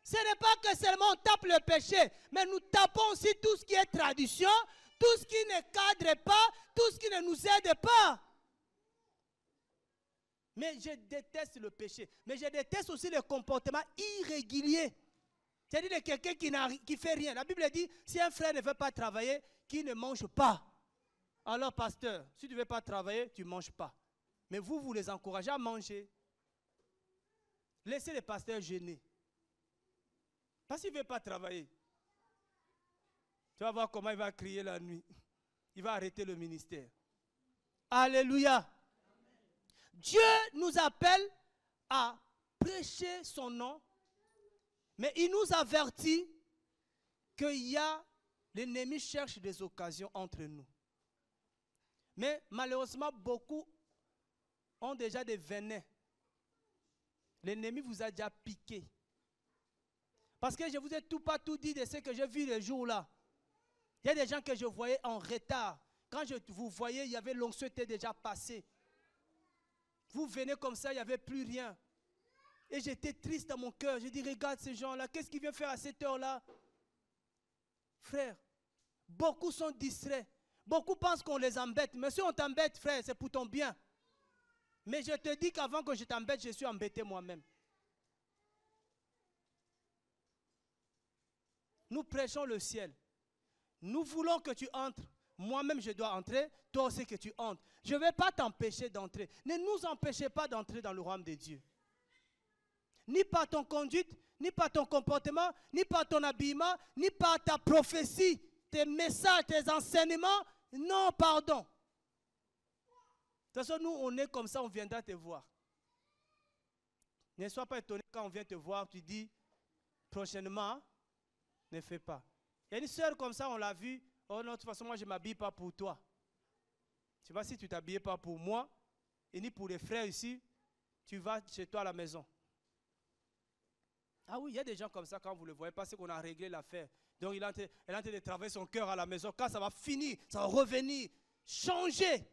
ce n'est pas que seulement on tape le péché, mais nous tapons aussi tout ce qui est tradition, tout ce qui ne cadre pas, tout ce qui ne nous aide pas. Mais je déteste le péché. Mais je déteste aussi le comportement irrégulier. C'est-à-dire de quelqu'un qui ne fait rien. La Bible dit, si un frère ne veut pas travailler, qu'il ne mange pas. Alors, pasteur, si tu ne veux pas travailler, tu ne manges pas. Mais vous les encouragez à manger. Laissez les pasteurs gêner. Parce qu'il ne veut pas travailler. Tu vas voir comment il va crier la nuit. Il va arrêter le ministère. Alléluia. Dieu nous appelle à prêcher son nom, mais il nous avertit l'ennemi cherche des occasions entre nous. Mais malheureusement, beaucoup ont déjà des venins. L'ennemi vous a déjà piqué. Parce que je vous ai pas tout dit de ce que j'ai vu les jours-là. Il y a des gens que je voyais en retard. Quand je vous voyais, il y avait l'onction était déjà passée. Vous venez comme ça, il n'y avait plus rien. Et j'étais triste dans mon cœur. Je dis, regarde ces gens-là, qu'est-ce qu'ils viennent faire à cette heure-là? Frère, beaucoup sont distraits. Beaucoup pensent qu'on les embête. Mais si on t'embête, frère, c'est pour ton bien. Mais je te dis qu'avant que je t'embête, je suis embêté moi-même. Nous prêchons le ciel. Nous voulons que tu entres. Moi-même, je dois entrer. Toi aussi que tu entres. Je ne vais pas t'empêcher d'entrer. Ne nous empêchez pas d'entrer dans le royaume de Dieu. Ni par ton conduite, ni par ton comportement, ni par ton habillement, ni par ta prophétie, tes messages, tes enseignements. Non, pardon. De toute façon, nous, on est comme ça, on viendra te voir. Ne sois pas étonné quand on vient te voir, tu dis, prochainement, ne fais pas. Il y a une sœur comme ça, on l'a vue. Oh non, de toute façon, moi, je ne m'habille pas pour toi. Tu vois, si tu ne t'habillais pas pour moi, et ni pour les frères ici, tu vas chez toi à la maison. Ah oui, il y a des gens comme ça, quand vous le voyez, parce qu'on a réglé l'affaire. Donc, elle est en train de travailler son cœur à la maison. Quand ça va finir, ça va revenir, changer.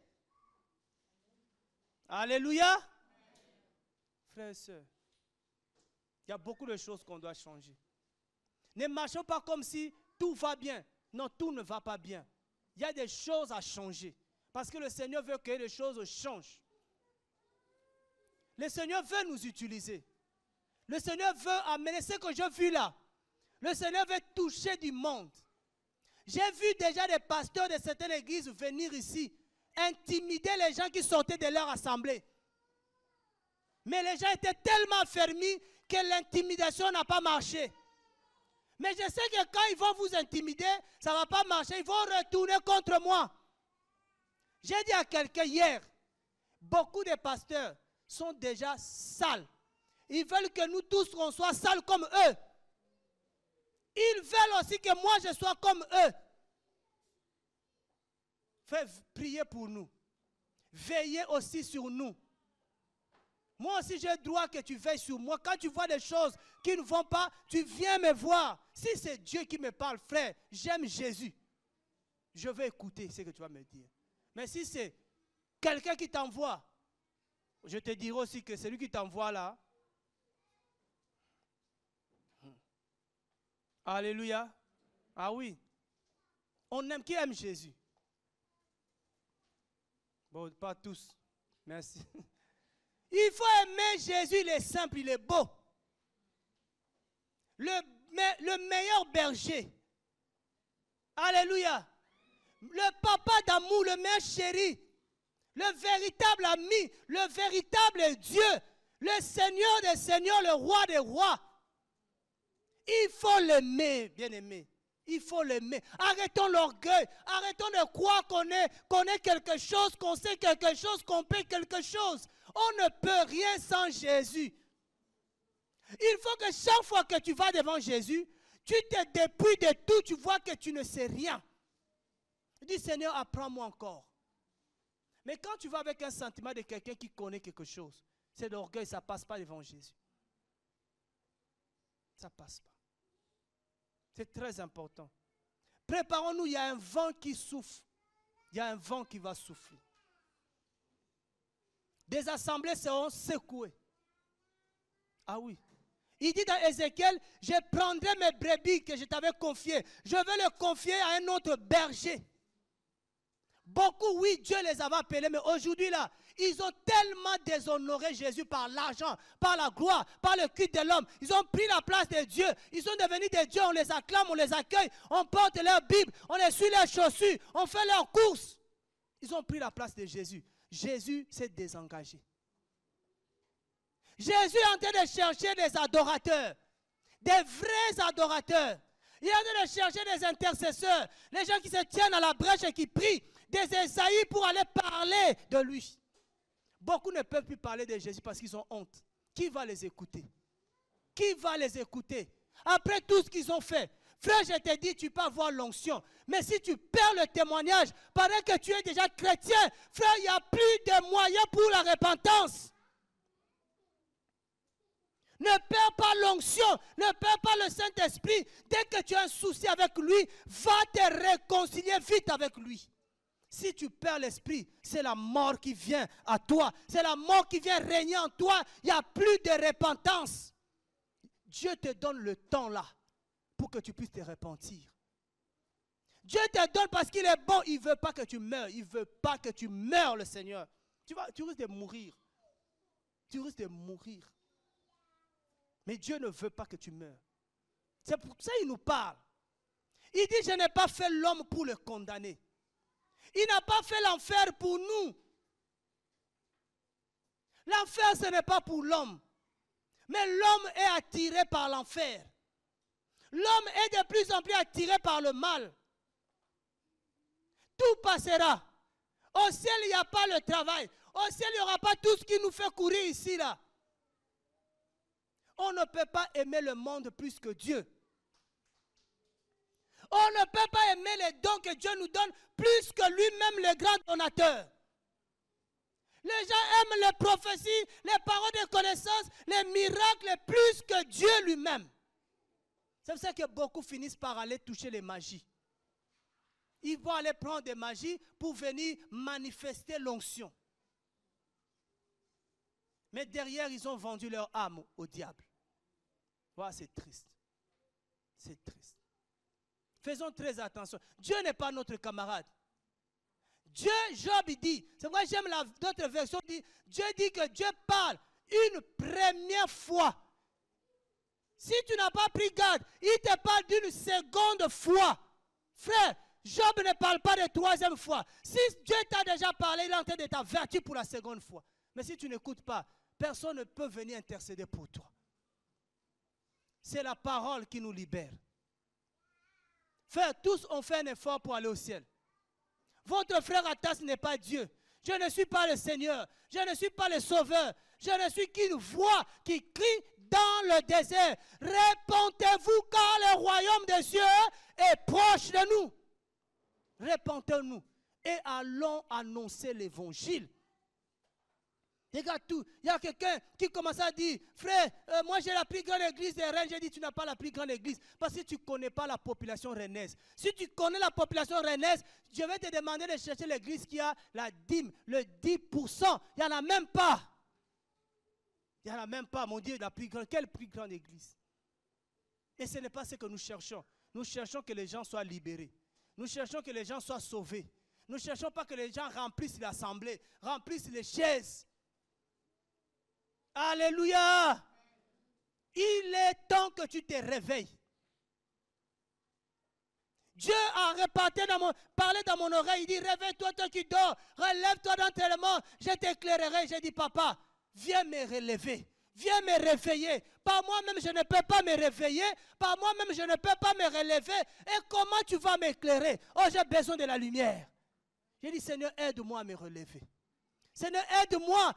Alléluia. Frères et sœurs, il y a beaucoup de choses qu'on doit changer. Ne marchons pas comme si tout va bien. Non, tout ne va pas bien. Il y a des choses à changer. Parce que le Seigneur veut que les choses changent. Le Seigneur veut nous utiliser. Le Seigneur veut amener ce que j'ai vu là. Le Seigneur veut toucher du monde. J'ai vu déjà des pasteurs de certaines églises venir ici, intimider les gens qui sortaient de leur assemblée. Mais les gens étaient tellement fermés que l'intimidation n'a pas marché. Mais je sais que quand ils vont vous intimider, ça ne va pas marcher. Ils vont retourner contre moi. J'ai dit à quelqu'un hier, beaucoup de pasteurs sont déjà sales. Ils veulent que nous tous, on soit sales comme eux. Ils veulent aussi que moi, je sois comme eux. Faites prier pour nous. Veillez aussi sur nous. Moi aussi, j'ai le droit que tu veilles sur moi. Quand tu vois des choses qui ne vont pas, tu viens me voir. Si c'est Dieu qui me parle, frère, j'aime Jésus. Je vais écouter ce que tu vas me dire. Mais si c'est quelqu'un qui t'envoie, je te dirai aussi que celui qui t'envoie là. Alléluia. Ah oui. On aime qui aime Jésus? Bon, pas tous. Merci. Il faut aimer Jésus, il est simple, il est beau. Le meilleur berger. Alléluia. Le papa d'amour, le meilleur chéri. Le véritable ami, le véritable Dieu. Le Seigneur des seigneurs, le roi des rois. Il faut l'aimer, bien-aimé. Il faut l'aimer. Arrêtons l'orgueil. Arrêtons de croire qu'on est quelque chose, qu'on sait quelque chose, qu'on peut quelque chose. On ne peut rien sans Jésus. Il faut que chaque fois que tu vas devant Jésus, tu te dépouilles de tout, tu vois que tu ne sais rien. Dis Seigneur, apprends-moi encore. Mais quand tu vas avec un sentiment de quelqu'un qui connaît quelque chose, c'est l'orgueil, ça ne passe pas devant Jésus. Ça ne passe pas. C'est très important. Préparons-nous, il y a un vent qui souffle. Il y a un vent qui va souffler. Des assemblées seront secouées. Ah oui. Il dit dans Ézéchiel, je prendrai mes brebis que je t'avais confiées. Je vais les confier à un autre berger. Beaucoup, oui, Dieu les avait appelés, mais aujourd'hui là, ils ont tellement déshonoré Jésus par l'argent, par la gloire, par le culte de l'homme. Ils ont pris la place de Dieu. Ils sont devenus des dieux. On les acclame, on les accueille. On porte leur Bible, on les suit leurs chaussures, on fait leurs courses. Ils ont pris la place de Jésus. Jésus s'est désengagé. Jésus est en train de chercher des adorateurs, des vrais adorateurs. Il est en train de chercher des intercesseurs, les gens qui se tiennent à la brèche et qui prient, des Esaïe pour aller parler de lui. Beaucoup ne peuvent plus parler de Jésus parce qu'ils ont honte. Qui va les écouter? Qui va les écouter? Après tout ce qu'ils ont fait, frère, je te dis, tu peux avoir l'onction. Mais si tu perds le témoignage, pendant que tu es déjà chrétien, frère, il n'y a plus de moyens pour la repentance. Ne perds pas l'onction, ne perds pas le Saint-Esprit. Dès que tu as un souci avec lui, va te réconcilier vite avec lui. Si tu perds l'esprit, c'est la mort qui vient à toi. C'est la mort qui vient régner en toi. Il n'y a plus de repentance. Dieu te donne le temps là pour que tu puisses te repentir. Dieu te donne parce qu'il est bon. Il ne veut pas que tu meurs. Il ne veut pas que tu meurs, le Seigneur. Tu risques de mourir. Tu risques de mourir. Mais Dieu ne veut pas que tu meurs. C'est pour ça qu'il nous parle. Il dit, je n'ai pas fait l'homme pour le condamner. Il n'a pas fait l'enfer pour nous. L'enfer, ce n'est pas pour l'homme. Mais l'homme est attiré par l'enfer. L'homme est de plus en plus attiré par le mal. Tout passera. Au ciel, il n'y a pas le travail. Au ciel, il n'y aura pas tout ce qui nous fait courir ici, là. On ne peut pas aimer le monde plus que Dieu. On ne peut pas aimer les dons que Dieu nous donne plus que lui-même, le grand donateur. Les gens aiment les prophéties, les paroles de connaissance, les miracles plus que Dieu lui-même. C'est pour ça que beaucoup finissent par aller toucher les magies. Ils vont aller prendre des magies pour venir manifester l'onction. Mais derrière, ils ont vendu leur âme au diable. Voilà, c'est triste. C'est triste. Faisons très attention. Dieu n'est pas notre camarade. Dieu, Job, il dit, c'est vrai, j'aime d'autres versions, Dieu dit que Dieu parle une première fois. Si tu n'as pas pris garde, il te parle d'une seconde fois. Frère, Job ne parle pas de troisième fois. Si Dieu t'a déjà parlé, il est en train de t'avertir pour la seconde fois. Mais si tu n'écoutes pas, personne ne peut venir intercéder pour toi. C'est la parole qui nous libère. Frère, tous ont fait un effort pour aller au ciel. Votre frère Atas n'est pas Dieu. Je ne suis pas le Seigneur. Je ne suis pas le Sauveur. Je ne suis qu'une voix qui crie dans le désert. Répentez-vous car le royaume des cieux est proche de nous. Répentez-nous et allons annoncer l'évangile. Regarde tout. Il y a quelqu'un qui commence à dire, frère, moi j'ai la plus grande église de Rennes. J'ai dit, tu n'as pas la plus grande église parce que tu ne connais pas la population rennaise. Si tu connais la population rennaise, je vais te demander de chercher l'église qui a la dîme, le 10%. Il n'y en a même pas. Il n'y en a même pas, mon Dieu, la plus grande. Quelle plus grande église? Et ce n'est pas ce que nous cherchons. Nous cherchons que les gens soient libérés. Nous cherchons que les gens soient sauvés. Nous ne cherchons pas que les gens remplissent l'assemblée, remplissent les chaises. Alléluia. Il est temps que tu te réveilles. Dieu a parlé dans mon oreille. Il dit, réveille-toi, toi qui dors. Relève-toi d'entraînement. Je t'éclairerai. J'ai dit, papa, viens me relever. Viens me réveiller. Par moi-même, je ne peux pas me réveiller. Par moi-même, je ne peux pas me relever. Et comment tu vas m'éclairer? Oh, j'ai besoin de la lumière. J'ai dit, Seigneur, aide-moi à me relever. Seigneur, aide-moi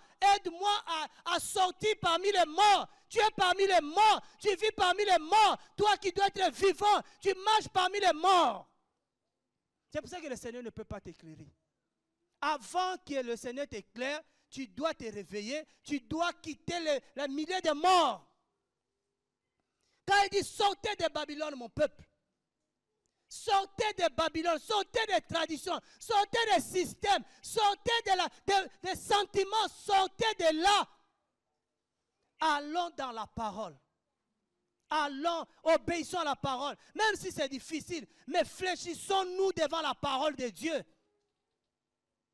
à sortir parmi les morts. Tu es parmi les morts, tu vis parmi les morts. Toi qui dois être vivant, tu marches parmi les morts. C'est pour ça que le Seigneur ne peut pas t'éclairer. Avant que le Seigneur t'éclaire, tu dois te réveiller, tu dois quitter le milieu des morts. Quand il dit sortez de Babylone, mon peuple, Sortez de Babylone, sortez des traditions, sortez des systèmes, sortez des sentiments, sortez de là. Allons dans la parole. Allons, obéissons à la parole. Même si c'est difficile, mais fléchissons-nous devant la parole de Dieu.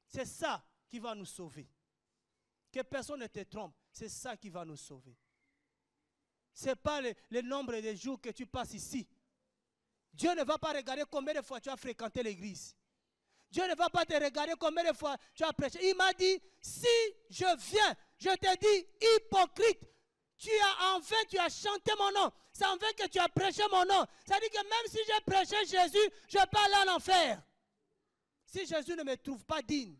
C'est ça qui va nous sauver. Que personne ne te trompe. C'est ça qui va nous sauver. Ce n'est pas le nombre de jours que tu passes ici. Dieu ne va pas regarder combien de fois tu as fréquenté l'église. Dieu ne va pas te regarder combien de fois tu as prêché. Il m'a dit, si je viens, je te dis, hypocrite, tu as chanté mon nom. C'est en vain que tu as prêché mon nom. Ça dit que même si j'ai prêché Jésus, je peux aller en enfer. Si Jésus ne me trouve pas digne.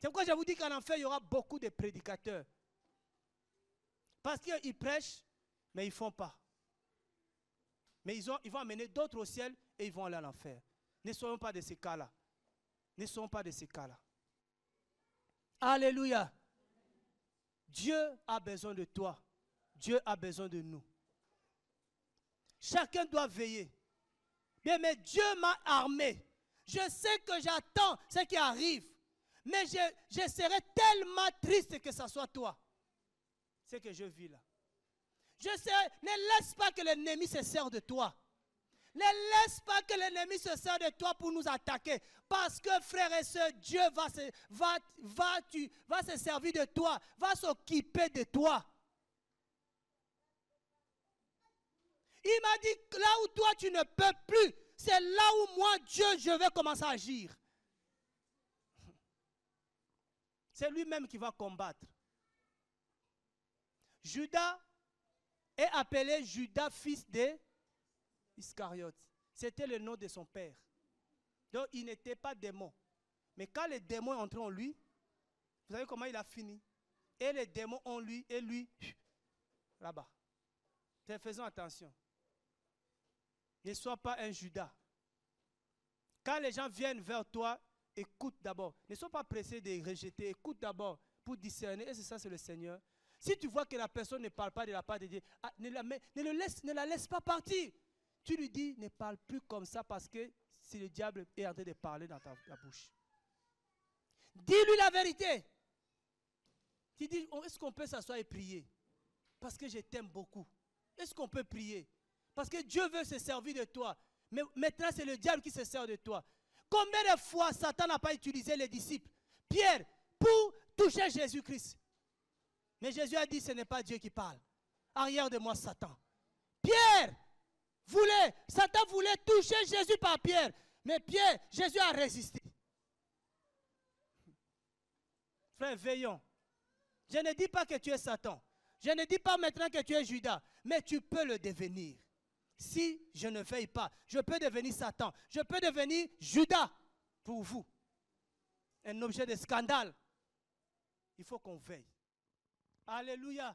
C'est pourquoi je vous dis qu'en enfer, il y aura beaucoup de prédicateurs. Parce qu'ils prêchent, mais ils ne font pas. Mais ils vont amener d'autres au ciel et ils vont aller en enfer. Ne soyons pas de ces cas-là. Ne soyons pas de ces cas-là. Alléluia. Dieu a besoin de toi. Dieu a besoin de nous. Chacun doit veiller. Bien, mais Dieu m'a armé. Je sais que j'attends ce qui arrive. Mais je serai tellement triste que ce soit toi. Ce que je vis là. Ne laisse pas que l'ennemi se sert de toi. Ne laisse pas que l'ennemi se sert de toi pour nous attaquer. Parce que frères et sœurs, Dieu va se servir de toi, va s'occuper de toi. Il m'a dit, là où toi tu ne peux plus, c'est là où moi, Dieu, je vais commencer à agir. C'est lui-même qui va combattre. Judas est appelé Judas, fils d'Iscariote. C'était le nom de son père. Donc il n'était pas démon. Mais quand les démons sont entrés en lui, vous savez comment il a fini? Et les démons en lui, et lui, là-bas. Faisons attention. Ne sois pas un Judas. Quand les gens viennent vers toi, écoute d'abord. Ne sois pas pressé de rejeter. Écoute d'abord pour discerner. Et c'est ça, c'est le Seigneur. Si tu vois que la personne ne parle pas de la part de Dieu, ne la laisse pas partir. Tu lui dis, ne parle plus comme ça parce que si le diable est en train de parler dans ta bouche. Dis-lui la vérité. Tu dis, est-ce qu'on peut s'asseoir et prier? Parce que je t'aime beaucoup. Est-ce qu'on peut prier? Parce que Dieu veut se servir de toi. Mais maintenant, c'est le diable qui se sert de toi. Combien de fois Satan n'a pas utilisé les disciples, Pierre, pour toucher Jésus-Christ? Mais Jésus a dit, ce n'est pas Dieu qui parle. Arrière de moi, Satan. Pierre Satan voulait toucher Jésus par Pierre. Mais Jésus a résisté. Frère, veillons. Je ne dis pas que tu es Satan. Je ne dis pas maintenant que tu es Judas. Mais tu peux le devenir. Si je ne veille pas, je peux devenir Satan. Je peux devenir Judas pour vous. Un objet de scandale. Il faut qu'on veille. Alléluia.